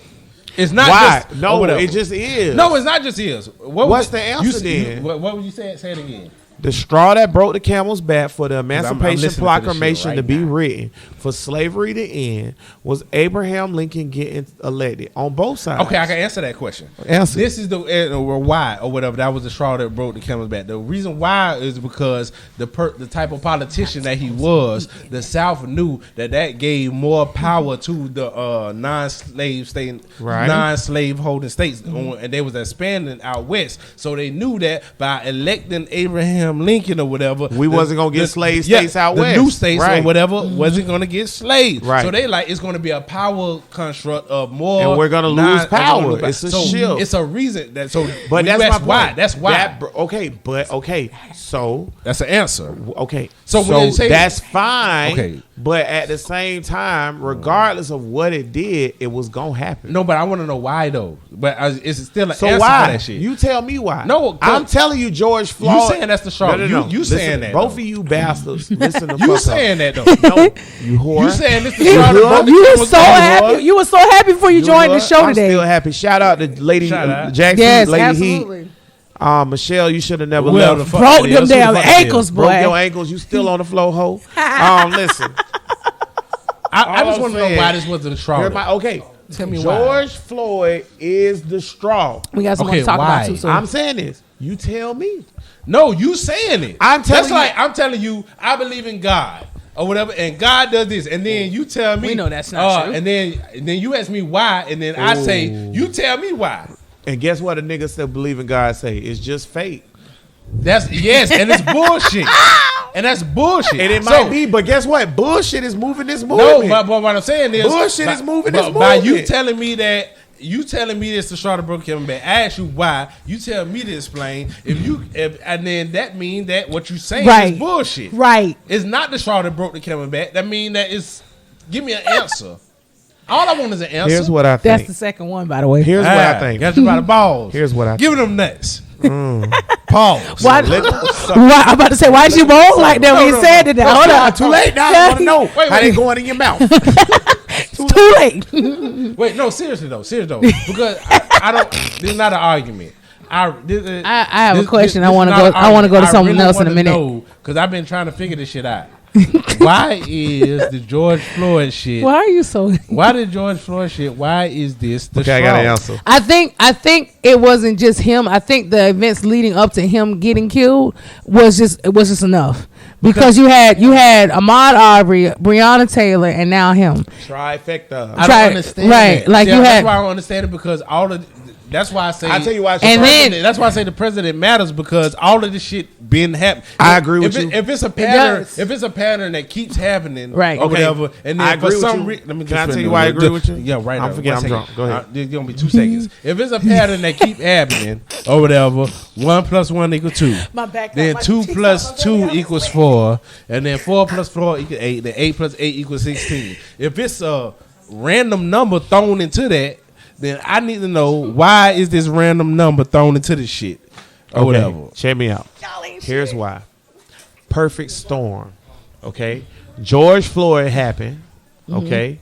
It's not Why? just No, whatever. it just is. No, it's not just is. What's the answer then? What would you say? Say it again. The straw that broke the camel's back for the I'm Emancipation listening to this Proclamation shit to right be now. written, for slavery to end, was Abraham Lincoln getting elected on both sides. Okay, I can answer that question. Answer. This is the why or whatever. That was the straw that broke the camel's back. The reason why is because the type of politician that he was, the South knew that gave more power to the non-slave state, Right. non-slave holding states, and they was expanding out west. So they knew that by electing Abraham Lincoln or whatever, We wasn't gonna get slave states out the west. new states or Right. whatever wasn't gonna get slaves. Right. So they like it's gonna be a power construct of more, And we're gonna lose power. It's a shift. It's a reason that so. But when that's you my ask why. point. That's why. Okay. So That's the answer. okay. So when you say- that's fine. Okay. But at the same time, regardless of what it did, it was gonna happen. No, but I want to know why though. But it's still an So answer why? for that shit. You tell me why. No, I'm telling you, George Floyd. saying that's the straw. You Listen, saying that, Both though. of you bastards. Listen to you fuck saying up. that though? No, you whore. You saying this the You, straw that broke the you were camel's so back? happy. You were so happy before you joined the show I'm today. still happy. Shout out to Lady Shout out. Jackson, Yes, Lady absolutely. Heat. Michelle, you should have never Well, the left. fuck Broke it them is. Who the damn fuck it is? ankles, boy. Broke your ankles. You still on the floor, ho. Listen. I All just I'm want to know saying- why this wasn't a straw. Here's though. my, okay. Tell me why. George Floyd is the straw. We got something Okay, to talk why? about too. So I'm saying this. You tell me. No, you saying it. I'm telling That's you- like I'm telling you. I believe in God or whatever, and God does this, and then you tell me. We know that's not true. And then you ask me why, and then I say you tell me why. And guess what? A nigga still believe in God say it's just fate. That's yes, and it's bullshit, and that's bullshit. And it So- might be, but guess what? Bullshit is moving this No, movement. but what I'm saying is Bullshit is moving this By you movement. telling me that. You telling me this the straw that broke Kevin back. I ask you why. You tell me to explain. And then that mean that what you saying Right. is bullshit. right. It's not the straw that broke the Kevin back. That mean that it's. Give me an answer. All I want is an answer. Here's what I That's think. the second one, by the way. Here's what I think. Got you by the balls. Here's what I Give them nuts. Pause. Why? Why? I'm about to say, why is you bold like that when you said it? Hold on. Too late now. I want to know how they going in your mouth. It's too late. Wait, no, seriously though, because I don't. This is not an argument. I have a question. I wanna go to something else in a minute. Because I've been trying to figure this shit out. Why is the George Floyd shit? Why are you so? Why did George Floyd shit? Why is this the Okay, I straw? got an answer. I think it wasn't just him. I think the events leading up to him getting killed was just enough because you had Ahmaud Arbery, Breonna Taylor, and now him. Trifecta. I Try- don't understand. right, that. like See, you that's had- why I don't understand it because all of. That's why I say. I'll tell you why. And then- that's why I say the president matters because all of this shit been happening. I agree with you. If it's a pattern, does. if it's a pattern that keeps happening, Right. or Okay. whatever, and then I agree for with some you. reason, let me Can just I tell you why I agree with you? Yeah, right. I'm forgetting I'm drunk. Go ahead. There's gonna be 2 seconds. If it's a pattern that keep happening, or whatever, 1 + 1 = 2. My back. Then my 2 cheeks + out, 2 my = 4, and then 4 + 4 = 8. Then 8 + 8 = 16. If it's a random number thrown into that, then I need to know why is this random number thrown into this shit or whatever. Check me out. Here's why. Perfect storm. Okay. George Floyd happened. Okay.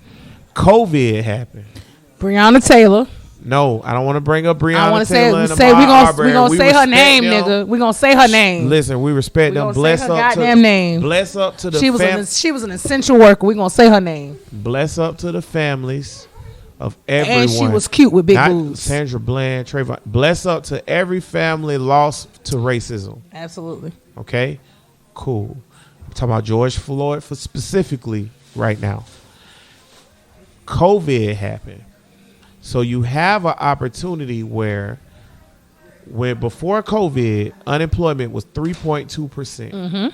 COVID happened. Breonna Taylor. No, I don't want to bring up Breonna I want to Taylor and say we Ahmaud gonna Arbery. say her respect name, them. nigga. We gonna say her name. Listen, we respect We them. gonna Bless say her up to goddamn name. Bless up to the She was an essential worker. We gonna say her name. Bless up to the families of everyone. And she was cute with big Not boobs. Sandra Bland, Trayvon. Bless up to every family lost to racism. Absolutely. Okay, cool. I'm talking about George Floyd for specifically right now. COVID happened. So you have an opportunity where before COVID, unemployment was 3.2%.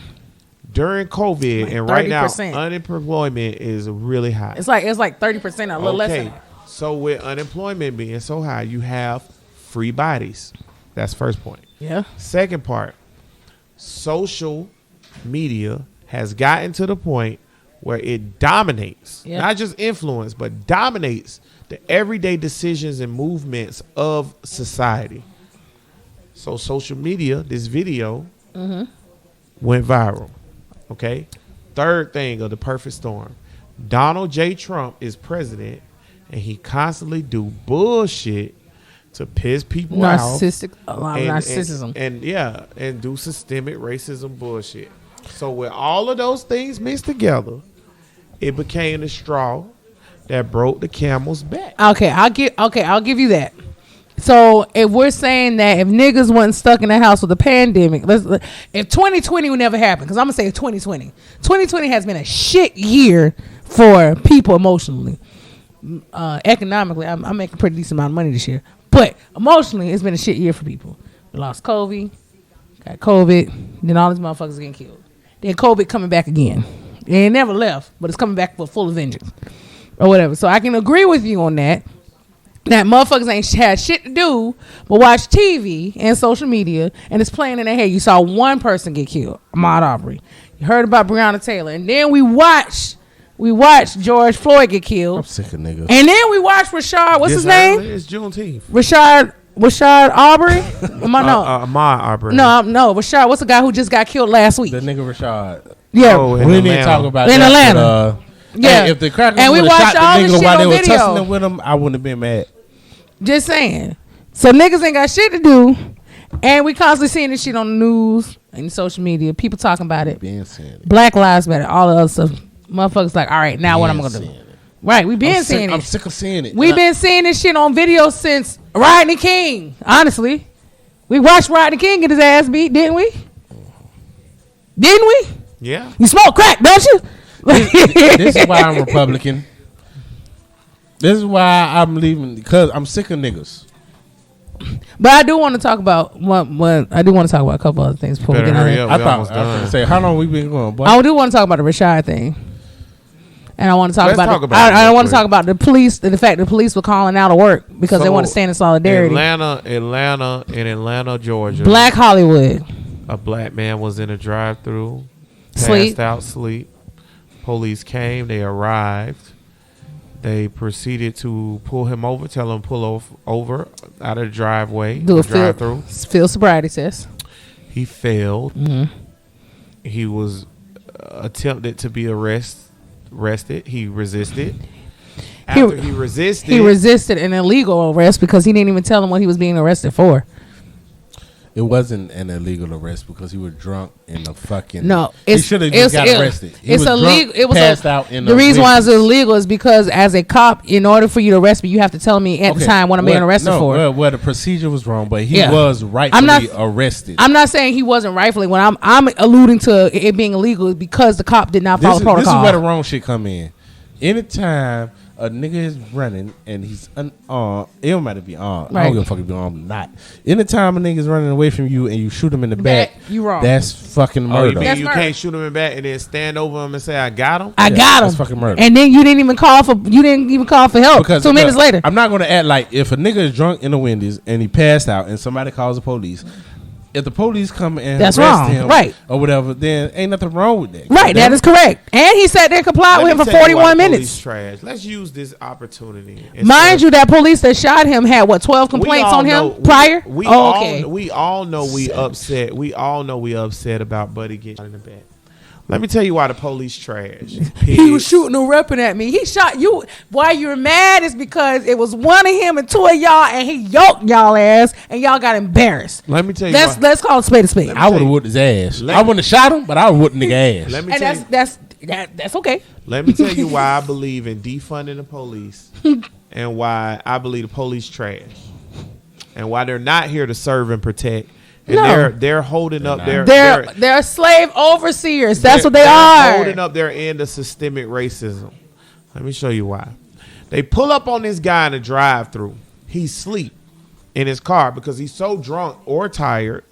During COVID, Like and right now, 30%. unemployment is really high. It's like 30%, a little less. Than that. So with unemployment being so high, you have free bodies. That's first point. Yeah. Second part, social media has gotten to the point where it dominates, Yeah. not just influence, but dominates the everyday decisions and movements of society. So social media, this video went viral. Okay. Third thing of the perfect storm, Donald J. Trump is president, and he constantly do bullshit to piss people off. Narcissistic, a lot of narcissism. And do systemic racism bullshit. So with all of those things mixed together, it became the straw that broke the camel's back. Okay, I'll give you that. So if we're saying that if niggas wasn't stuck in the house with a pandemic, if 2020 would never happen, because I'm gonna say 2020 has been a shit year for people emotionally. Economically, I'm making a pretty decent amount of money this year, but emotionally, it's been a shit year for people. We lost COVID, got COVID, then all these motherfuckers getting killed. Then COVID coming back again. It ain't never left, but it's coming back for full of vengeance or whatever. So I can agree with you on that. That motherfuckers ain't had shit to do but watch TV and social media, and it's playing in their head. You saw one person get killed, Ahmaud Arbery. You heard about Breonna Taylor, and then we watched George Floyd get killed. I'm sick of niggas. And then we watched Rashard. What's his name? It's Juneteenth. Rashard Arbery. Ahmaud Arbery. No, Rashard. What's the guy who just got killed last week? The nigga Rashad. Yeah, Oh, We in didn't even Atlanta. talk about In that. Atlanta. But, yeah. hey, if the crackers And we would have watched shot all the this nigga shit while on they were video. tussling with him, I wouldn't have been mad. Just saying. So niggas ain't got shit to do, and we constantly seeing this shit on the news and social media. People talking about it. Being saying it. Black Lives Matter. All the other stuff. Motherfuckers like, all right, now what I'm gonna do? Right, we been seeing I'm it. sick of seeing it. We've been seeing this shit on video since Rodney King. Honestly, we watched Rodney King get his ass beat, didn't we? Didn't we? Yeah. You smoke crack, don't you? This is why I'm Republican. This is why I'm leaving, because I'm sick of niggas. But I do want to talk about I do want to talk about a couple other things before we Better get on hurry there. up. I We thought almost I was done. gonna say, how long we been going, boy? I do want to talk about the Rashad thing, and I want to talk Let's about. talk about it I real want to quick. talk about the police. The fact the police were calling out of work because they So, want to stand in solidarity. In Atlanta, Georgia. Black Hollywood. A black man was in a drive-through, Sleep. passed out, sleep. Police came. They arrived. They proceeded to pull him over, tell him pull over out of the driveway, Do a drive-through. field sobriety test. He failed. Mm-hmm. He was attempted to be arrested. He resisted. After he resisted, He resisted an illegal arrest because he didn't even tell them what he was being arrested for. It wasn't an illegal arrest because he was drunk in the fucking. No, he should have just got arrested. He It's was illegal. drunk, It was passed out in the reason why it's Wendy's. illegal is because as a cop, in order for you to arrest me, you have to tell me at the time what I'm being arrested for. Well, the procedure was wrong, but he Yeah. was rightfully not- arrested. I'm not saying he wasn't rightfully. When I'm alluding to it being illegal because the cop did not follow This is protocol. where the wrong shit come in. Anytime a nigga is running and he's unarmed, it don't matter if he armed. I Right. don't give a fuck if he armed or not. Anytime a nigga is running away from you and you shoot him in the back, you wrong. that's fucking Oh, you murder. mean That's you murder. can't shoot him in back and then stand over him and say, "I got him"? I got him. that's fucking murder. And then you didn't even call for help. Because 2 minutes look, later. I'm not going to act like if a nigga is drunk in the Wendy's and he passed out and somebody calls the police, if the police come and That's arrest wrong, him right. or whatever, then ain't nothing wrong with that. Right, that is correct. And he sat there and complied with him for 41 minutes. Trash. Let's use this opportunity. Mind you, that police that shot him had 12 complaints on him prior? We okay. all know we upset. We all know we upset about Buddy getting shot in the back. Let me tell you why the police trash. He was shooting and repping at me. He shot you. Why you're mad is because it was one of him and two of y'all, and he yoked y'all ass, and y'all got embarrassed. Let me tell you. Let's call it spade a spade. I would have whooped his ass. I wouldn't have shot him, but I would have whooped nigga ass. Let me And tell you. that's okay. Let me tell you why I believe in defunding the police, and why I believe the police trash, and why they're not here to serve and protect. And No. they're holding up their They're slave overseers. That's what they they're are. holding up their end of systemic racism. Let me show you why. They pull up on this guy in a drive-through. He's asleep in his car because he's so drunk or tired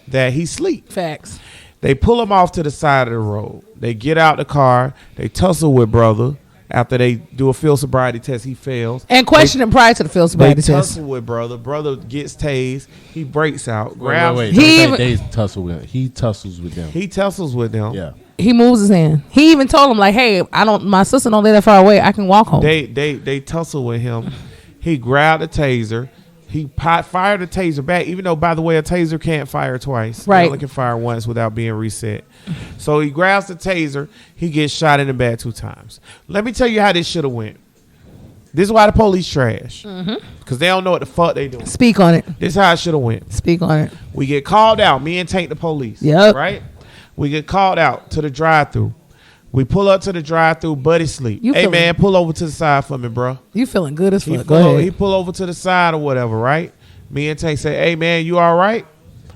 that he sleep. Facts. They pull him off to the side of the road. They get out the car. They tussle with brother. After they do a field sobriety test, he fails. And question him prior to the field They sobriety test. tussle with brother. Brother gets tased. He breaks out. Grabs. Wait. He They tussle with him. He tussles with them. He tussles with them. Yeah. He moves his hand. He even told him like, "Hey, my sister don't live that far away. I can walk home." They tussle with him. He grabbed a taser. He fired a taser back, even though, by the way, a taser can't fire twice. Right. It only can fire once without being reset. So he grabs the taser. He gets shot in the back 2 times. Let me tell you how this should have went. This is why the police trash. Because they don't know what the fuck they doing. Speak on it. This is how it should have went. Speak on it. We get called out. Me and Tank the police. Yep. Right? We get called out to the drive-thru. We pull up to the drive-thru. Buddy sleep. You Hey, feeling- man, pull over to the side for me, bro. You feeling good as He fuck? Go ahead. pull over to the side or whatever, right? Me and Tank say, "Hey, man, you all right?"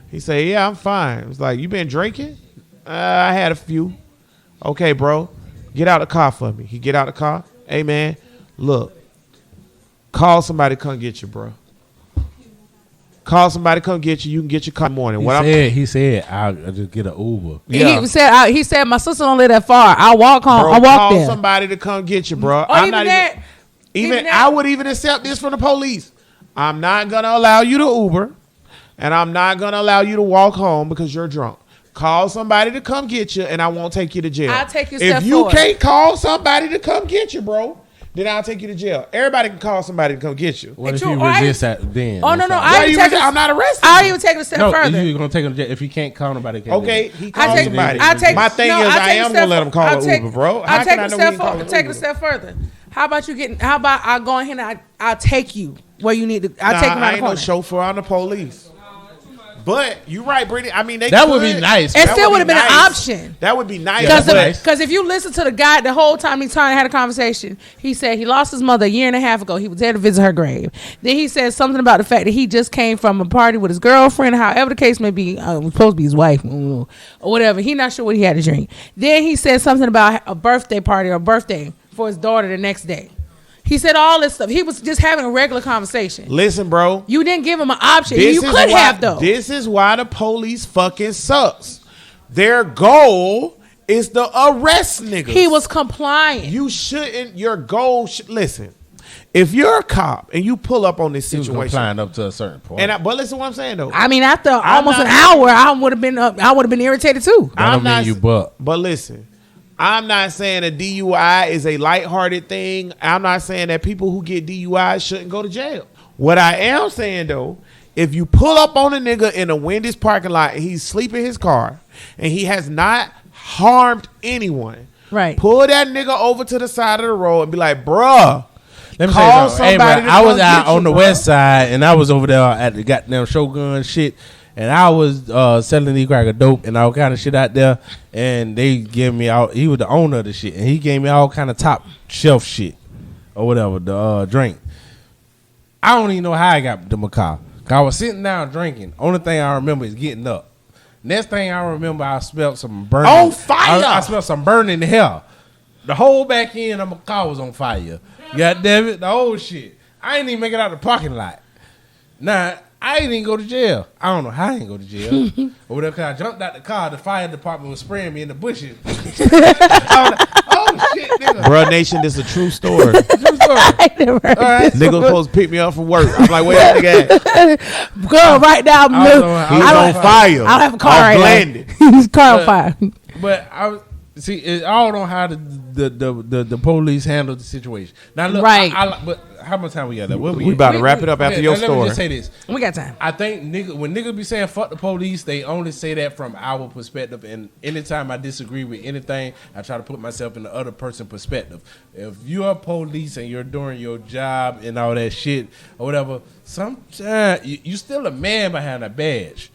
He say, "Yeah, I'm fine." It's like, "You been drinking?" I had a few." "Okay, bro. Get out the car for me." He get out the car. "Hey, man, look. Call somebody to come get you, bro. Call somebody to come get you. You can get your car in the morning." He said, I'll just get an Uber. Yeah. He said my sister don't live that far. I walk home. Bro, I walk call there. somebody to come get you, bro. Or even that. Even that. I would even accept this from the police. I'm not gonna allow you to Uber, and I'm not gonna allow you to walk home because you're drunk. Call somebody to come get you, and I won't take you to jail. I'll take you a If step you forward. can't call somebody to come get you, bro, then I'll take you to jail. Everybody can call somebody to come get you. What if True, you or I- resist that then? Oh, no, no, Why I you take resist- I'm not arrested. I even take it a step No, further. you're going to take him to jail. If he can't call nobody. Can't Okay, do he it. called somebody. I take. My thing no, is, I I take a am step gonna let him call I'll an take- Uber, bro. How I'll can take I a know step he can call further. an Take Uber? a step further. How about you getting? How about I go ahead and I'll take you where you need to. I'll take you I around ain't the no corner. chauffeur on the police. But you're right, Brittany. I mean, That would be nice. It That still would would be have been an nice. option. That would be nice. Yeah, that's but nice. Because if you listen to the guy the whole time he turned and had a conversation, he said he lost his mother a year and a half ago. He was there to visit her grave. Then he said something about the fact that he just came from a party with his girlfriend, however the case may be. It was supposed to be his wife or whatever. He not sure what he had to drink. Then he said something about a birthday party or a birthday for his daughter the next day. He said all this stuff. He was just having a regular conversation. Listen, bro. You didn't give him an option. This You is could why- have though. This is why the police fucking sucks. Their goal is to arrest niggas. He was complying. You shouldn't. Your goal. Listen. If you're a cop and you pull up on this He was situation, complying up to a certain point. but listen, what I'm saying though. I mean, after almost not- an hour, I would have been irritated too. That don't mean you buck. But listen, I'm not saying a DUI is a lighthearted thing. I'm not saying that people who get DUI shouldn't go to jail. What I am saying though, if you pull up on a nigga in a Wendy's parking lot and he's sleeping in his car and he has not harmed anyone, Right. Pull that nigga over to the side of the road and be like, bruh. Let me Call say something. Hey, somebody man, to I was come out get you, on the bro. west side, and I was over there at the goddamn Shogun shit, and I was selling these cracker dope and all kind of shit out there, and they gave me out. He was the owner of the shit, and he gave me all kind of top shelf shit or whatever the drink. I don't even know how I got the macaw. I was sitting down drinking. Only thing I remember is getting up. Next thing I remember, I smelled some burning. On fire! I smelled some burning hell. The whole back end of my car was on fire. God damn it, the whole shit. I ain't even make it out the parking lot. Nah, I ain't even go to jail. I don't know how I ain't go to jail. Or whatever, 'cause I jumped out the car. The fire department was spraying me in the bushes. I was like, oh shit, nigga. Bruh Nation, this is a true story. True story. I never heard All right. Nigga was supposed to pick me up from work. I'm like, where that nigga at? Girl, right now, I was on- He's I on don't- fire. I don't have a car Off right Blanded. now. His car on fire. But See, it all on how the police handle the situation. Now, look, Right. but how much time we got left? What We about to wrap it up after your Let me story. just say this. We got time. I think when niggas be saying fuck the police, they only say that from our perspective. And anytime I disagree with anything, I try to put myself in the other person's perspective. If you're police and you're doing your job and all that shit or whatever, sometimes you still a man behind a badge.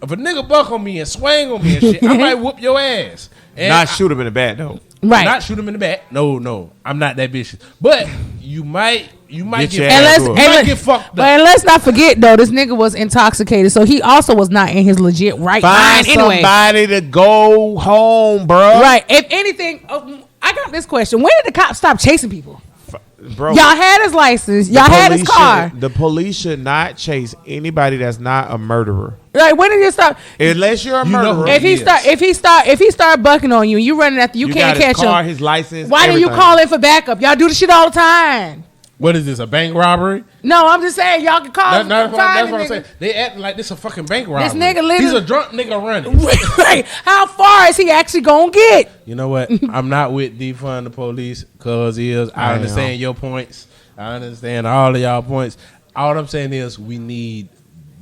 If a nigga buck on me and swing on me and shit, I might whoop your ass. And Not shoot him in the back though. Right. Not shoot him in the back. No, I'm not that vicious. But you might Get get your And ass let's, whooped. You might get fucked but up. and let's not forget though, this nigga was intoxicated, so he also was not in his legit right Find mind anyway. somebody to go home, bro. Right. If anything, I got this question: when did the cops stop chasing people? Bro. Y'all had his license. Y'all The had his police car. The police should not chase anybody that's not a murderer. Like when did you stop? Unless you're a You know murderer. who If he start bucking on you, you running after you can't got his catch car, him. his license. Why didn't you everything. call in for backup? Y'all do the shit all the time. What is this, a bank robbery? No, I'm just saying y'all can call. That's what find I'm the saying. nigga. They acting like this a fucking bank robbery. nigga literally- He's a drunk nigga running. Right. How far is he actually gonna get? You know what? I'm not with defund the police because I understand your points. I understand all of y'all points. All I'm saying is we need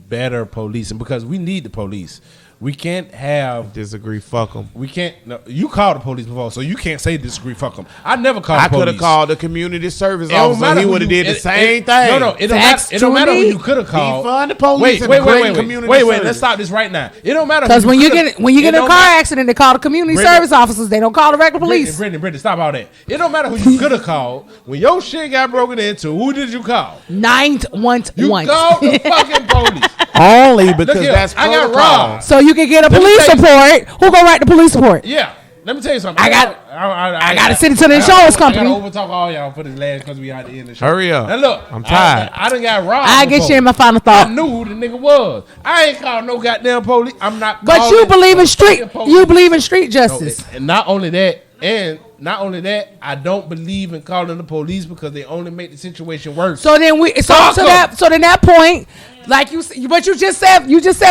better policing because we need the police. We can't have. Disagree. Fuck them. We can't. No, you called the police before, so you can't say disagree. Fuck them. I never called. I the police. could have called the community service It don't officer. matter He who would have you- did the it- same it- thing. No, it don't Facts, matter. It don't matter who Judy. you could have called. Defund the police and bring community Wait. service. Let's stop this right now. It don't matter Because who when you coulda- get in it a don't car matter- accident, they call the community Brittany- service officers. They don't call the regular police. Brittany, stop all that. It don't matter who you could have called. When your shit got broken into, who did you call? 911. You called the fucking police. Only because Look here, that's I got protocol. robbed. So you can get a Let me police tell you- report. Who gonna write the police report? Yeah. Let me tell you something. I gotta send it to the insurance company. I gotta overtalk all y'all for this last because we had to end the show. Hurry up. Now look, I'm tired. I done got robbed. I get before. you in my final I thought. knew who the nigga was. I ain't called no goddamn police. I'm not. But calling you believe in no street. fucking police. You believe in street No, justice. and not only that, I don't believe in calling the police because they only make the situation worse. So then Fuck 'em. that point, like but you just said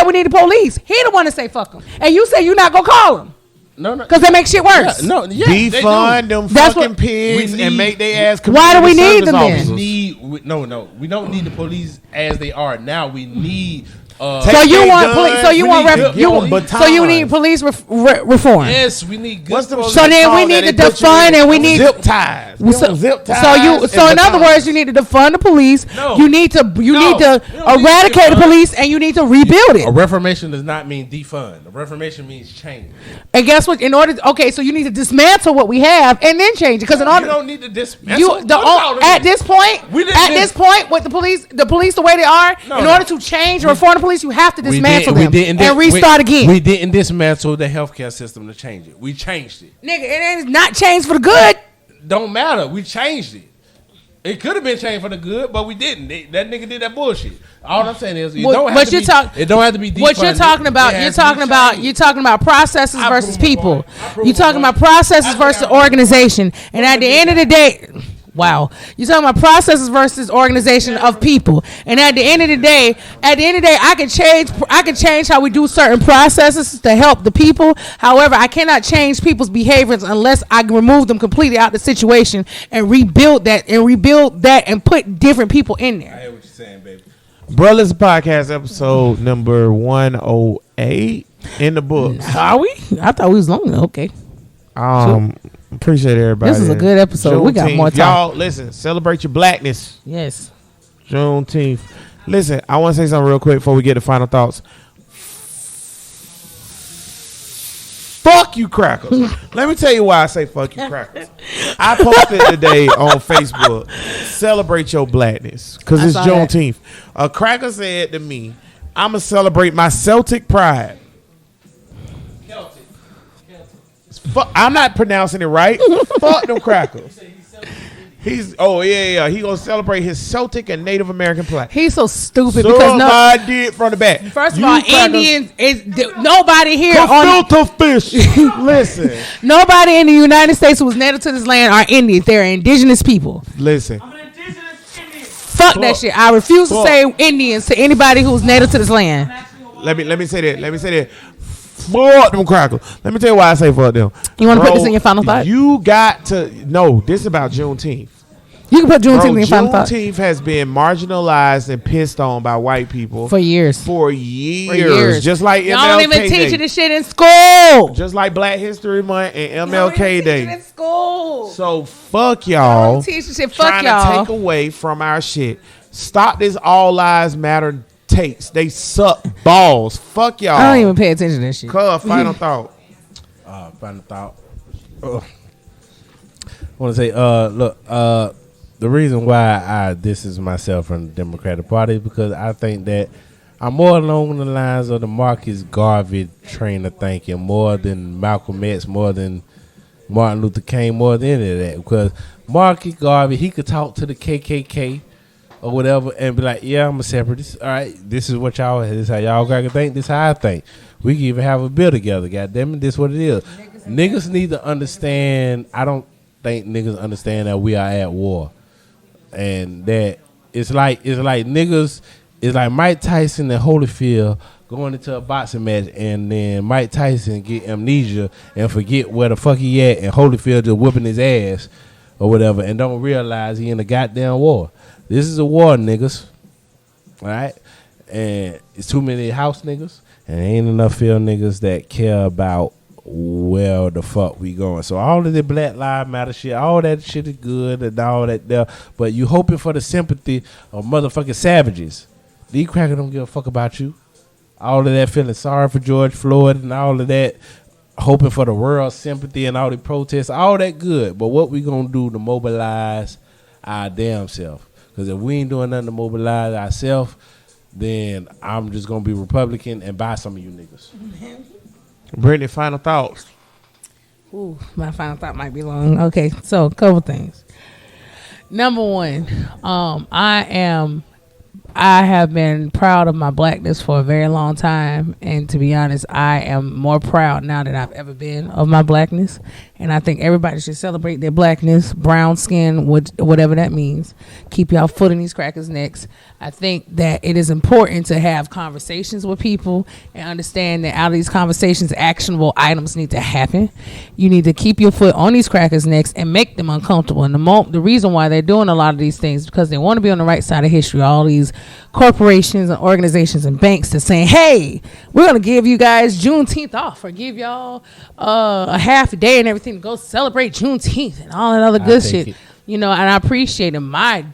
we need the police. He the one to say fuck them, and you say you're not gonna call them no, because they make shit worse. they do. Defund them That's fucking what- pigs We and need- make their ass. Why do we community need service them then? officers. We don't need the police as they are now. We need. So Take you their want guns, police? So you we want need ref- good- you give them want- so you batons. need police reform. Yes, we need good. What's the police. So then we called need that to they put you defund in? and we need- zip ties. So, Zip ties. so in and other batons. words, you need to defund the police. No. You need to We don't need eradicate the defund. police, and you need to rebuild it. A reformation does not mean defund. A reformation means change. And guess what? So you need to dismantle what we have and then change it. Because in You order, don't need to dismantle. you What about at it? this point, We didn't with the police the way they are, No, in no. order to change and reform the police, you have to We dismantle didn't- them we didn't and restart again. We didn't dismantle the healthcare system to change it. We changed it. Nigga, it ain't not changed for the good. Don't matter. We changed it. It could have been changed for the good, but we didn't. That nigga did that bullshit. All I'm saying is, it don't have to be. What you're talking about? You're talking about processes I versus prove my people. point. I prove You're my talking point. about processes I think versus I prove- organization. And at the end of the day, wow, you're talking about processes versus organization of people. And at the end of the day, I can change how we do certain processes to help the people. However, I cannot change people's behaviors unless I remove them completely out of the situation and rebuild that and put different people in I there. hear what you're saying, baby. Brothers Podcast episode number 108 in the books. Are we? I thought we was long. Okay. Appreciate everybody. This is a good episode. We got Juneteenth. more time. Y'all, listen, celebrate your blackness. Yes. Juneteenth. Listen, I want to say something real quick before we get to final thoughts. Fuck you, crackers. Let me tell you why I say fuck you, crackers. I posted today on Facebook, celebrate your blackness, because I it's saw that. Juneteenth. A cracker said to me, I'm going to celebrate my Celtic pride. I'm not pronouncing it right. Fuck them crackers. He gonna celebrate his Celtic and Native American pride. He's so stupid So because I did from the back. first of You all, crackers- Indians is nobody here on Filter fish. Listen, nobody in the United States who was native to this land are Indians. They're indigenous people. listen. Fuck that shit. I refuse to Fuck. say Indians to anybody who's native to this land. Let me say that. fuck them crackers. Let me tell you why I say fuck them. You want to put Bro, this in your final thought? You got to no. This is about Juneteenth. You can put Juneteenth Bro, in your final thought. Juneteenth has been marginalized and pissed on by white people For years. For years. Just like Y'all MLK don't even Day. teach you this shit in school. Just like Black History Month and Y'all don't MLK even teach Day. it in school. So fuck y'all. Don't teach this shit. Fuck trying y'all. to take away from our shit. Stop this all lives matter takes. They suck balls. Fuck y'all. I don't even pay attention to this shit. Final thought. Final thought. I want to say, look, the reason why I distance myself from the Democratic Party is because I think that I'm more along the lines of the Marcus Garvey train of thinking, more than Malcolm X, more than Martin Luther King, more than any of that. Because Marcus Garvey, he could talk to the KKK or whatever and be like, yeah, I'm a separatist. All right, this is what y'all, this is how y'all got to think, this is how I think. We can even have a bill together, goddamn it, this is what it is. Niggas need to understand, I don't think niggas understand that we are at war. And that it's like niggas, it's like Mike Tyson and Holyfield going into a boxing match, and then Mike Tyson get amnesia and forget where the fuck he at, and Holyfield just whooping his ass or whatever, and don't realize he in a goddamn war. This is a war, niggas. All right, and it's too many house niggas, and ain't enough field niggas that care about where the fuck we going. So all of the Black Lives Matter shit, all that shit is good and all that there, but you hoping for the sympathy of motherfucking savages. These crackers don't give a fuck about you. All of that feeling sorry for George Floyd and all of that, hoping for the world's sympathy and all the protests, all that good. But what we gonna do to mobilize our damn self? Because if we ain't doing nothing to mobilize ourselves, then I'm just gonna be Republican and buy some of you niggas. Brittany, final thoughts. Ooh, my final thought might be long. Okay, so a couple things. Number one, I have been proud of my blackness for a very long time, and to be honest, I am more proud now than I've ever been of my blackness. And I think everybody should celebrate their blackness, brown skin, whatever that means. Keep y'all foot in these crackers' necks. I think that it is important to have conversations with people and understand that out of these conversations, actionable items need to happen. You need to keep your foot on these crackers' necks and make them uncomfortable. And the reason why they're doing a lot of these things is because they want to be on the right side of history. All these corporations and organizations and banks are saying, hey, we're going to give you guys Juneteenth off, or give y'all a half a day and everything to go celebrate Juneteenth and all that other good shit. You know, and I appreciate it. My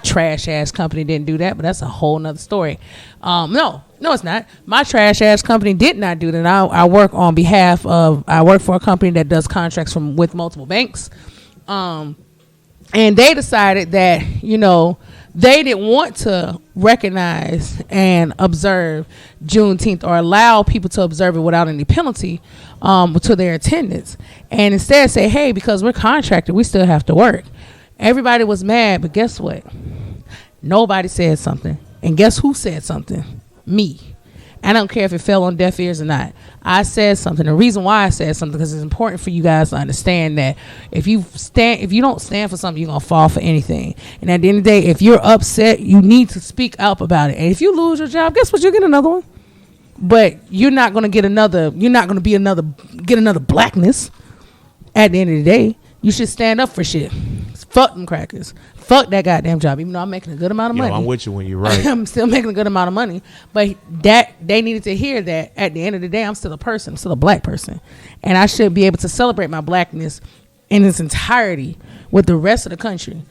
trash ass company didn't do that, but that's a whole nother story. No, it's not. My trash ass company did not do that. I work on behalf of, I work for a company that does contracts with multiple banks. And they decided that, you know, they didn't want to recognize and observe Juneteenth or allow people to observe it without any penalty to their attendance. And instead say, hey, because we're contracted, we still have to work. Everybody was mad, but guess what? Nobody said something. And guess who said something? Me. I don't care if it fell on deaf ears or not. I said something. The reason why I said something, because it's important for you guys to understand that if you don't stand for something, you're gonna fall for anything. And at the end of the day, if you're upset, you need to speak up about it. And if you lose your job, guess what? You'll get another one. But you're not gonna get another. You're not gonna get another blackness. At the end of the day, you should stand up for shit. Fuck them crackers. Fuck that goddamn job. Even though I'm making a good amount of money. I'm with you when you're right. I'm still making a good amount of money. But that they needed to hear that at the end of the day, I'm still a person. I'm still a black person. And I should be able to celebrate my blackness in its entirety with the rest of the country.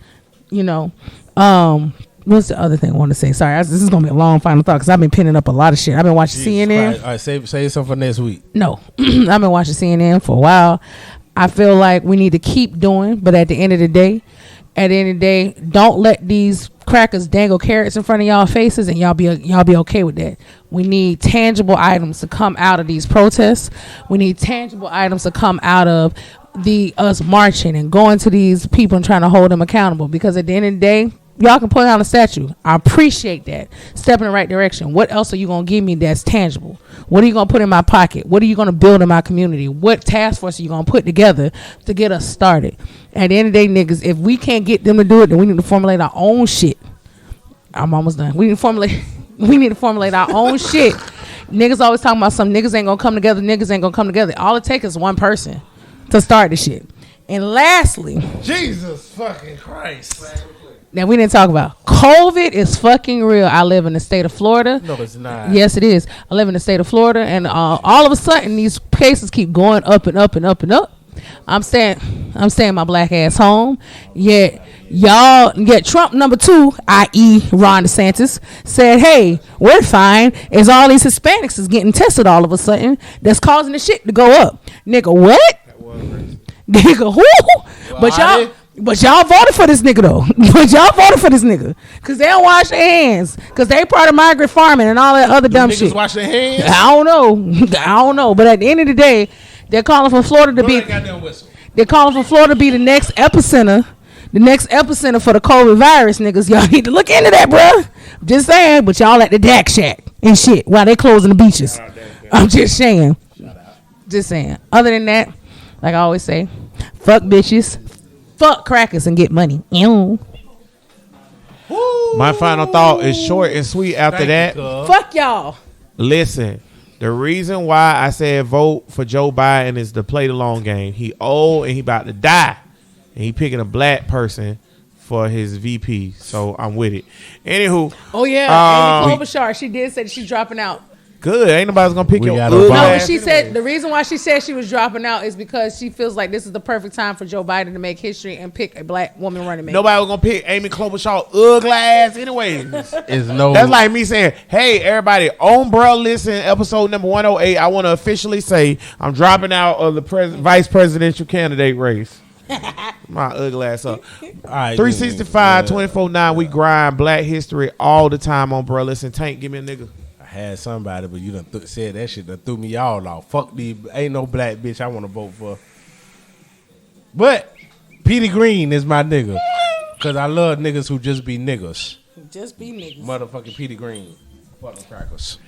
You know. What's the other thing I want to say? Sorry, this is going to be a long final thought because I've been pinning up a lot of shit. I've been watching CNN. All right, say something for next week. No. I've been watching CNN for a while. I feel like we need to keep doing, but at the end of the day, don't let these crackers dangle carrots in front of y'all faces, and y'all be okay with that. We need tangible items to come out of these protests. We need tangible items to come out of us marching and going to these people and trying to hold them accountable. Because at the end of the day, y'all can put down a statue. I appreciate that. Step in the right direction. What else are you going to give me that's tangible? What are you going to put in my pocket? What are you going to build in my community? What task force are you going to put together to get us started? At the end of the day, niggas, if we can't get them to do it, then we need to formulate our own shit. I'm almost done. We need to formulate our own shit. niggas always talking about some niggas ain't gonna come together. Niggas ain't gonna come together. All it takes is one person to start the shit. And lastly, Jesus fucking Christ. that we didn't talk about. COVID is fucking real. I live in the state of Florida. No, it's not. Yes, it is. I live in the state of Florida, and all of a sudden, these cases keep going up and up and up and up. I'm staying my black ass home. Yet Trump number 2, i.e. Ron DeSantis, said, "Hey, we're fine." As all these Hispanics is getting tested all of a sudden, that's causing the shit to go up. Nigga, what? Nigga, who? But y'all voted for this nigga though. But y'all voted for this nigga because they don't wash their hands because they part of migrant farming and all that other dumb niggas shit. wash their hands? I don't know. But at the end of the day, they're calling for Florida to be. They're calling for Florida to be the next epicenter. The next epicenter for the COVID virus, niggas. Y'all need to look into that, bruh. Just saying. But y'all at the Dak Shack and shit while they closing the beaches. I'm just saying. Just saying. Other than that, like I always say, fuck bitches. Fuck crackers and get money. Ew. My final thought is short and sweet after that. Fuck y'all. Listen, the reason why I said vote for Joe Biden is to play the long game. He old and he about to die. And he picking a black person for his VP. So I'm with it. Anywho. Oh, yeah. Amy Klobuchar, she did say she's dropping out. Good. Ain't nobody's going to pick your No, but she said the reason why she said she was dropping out is because she feels like this is the perfect time for Joe Biden to make history and pick a black woman running mate. Nobody was going to pick Amy Klobuchar ugly ass anyway. That's like me saying, hey, everybody, on Bruh Listen, episode number 108, I want to officially say I'm dropping out of the vice presidential candidate race. My ugly ass up. All right, 365, 24/9, we grind black history all the time on Bruh Listen. Tank, give me a nigga. Had somebody, but you done said that shit that threw me all off. Fuck these, ain't no black bitch I want to vote for. But Petey Green is my nigga, cause I love niggas who just be niggas. Just be niggas. Motherfucking Petey Green, fucking crackers.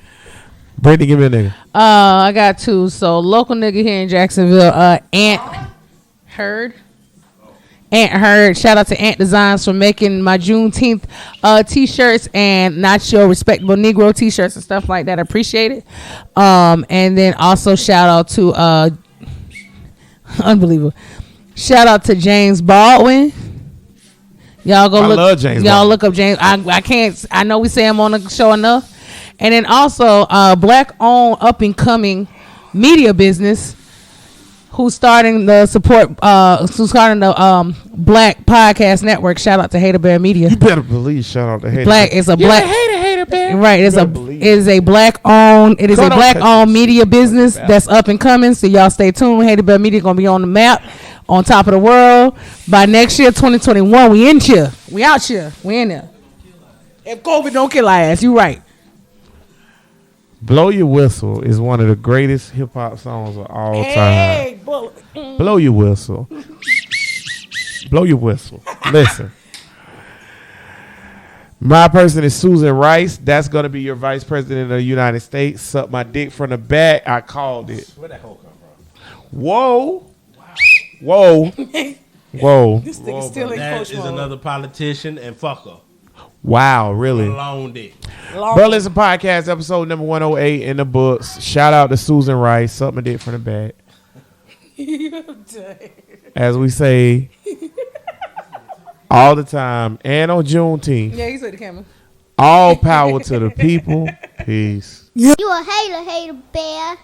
Brittany, give me a nigga. I got 2. So local nigga here in Jacksonville, Ant Heard. Shout out to Ant Designs for making my Juneteenth t-shirts and not your respectable Negro t-shirts and stuff like that. I appreciate it. And then also shout out to unbelievable. Shout out to James Baldwin. Y'all go look. Love James. Y'all look up James. I can't. I know we say him on the show enough. And then also black owned up and coming media business. Who's starting the Black Podcast Network? Shout out to Hater Bear Media. You better believe. Shout out to Hater. Black is a black Hater Bear. Right. It is a black owned media business that's up and coming. So y'all stay tuned. Hater Bear Media gonna be on the map, on top of the world by next year, 2021. We in here. We out here. We in there. If COVID don't kill our ass, you right. Blow Your Whistle is one of the greatest hip-hop songs of all time. Blow your whistle. Blow your whistle. Listen. My person is Susan Rice. That's going to be your vice president of the United States. Suck my dick from the back. I called it. Where that hoe come from? Whoa. Whoa. Whoa. This nigga still in That coach is mode. another politician and fucker. Wow, really? Long dick. Bro, listen, podcast episode number 108 in the books. Shout out to Susan Rice. Suck my dick from the back. As we say all the time, and on Juneteenth. Yeah, he said the camera. All power to the people. Peace. You a hater, hater bear.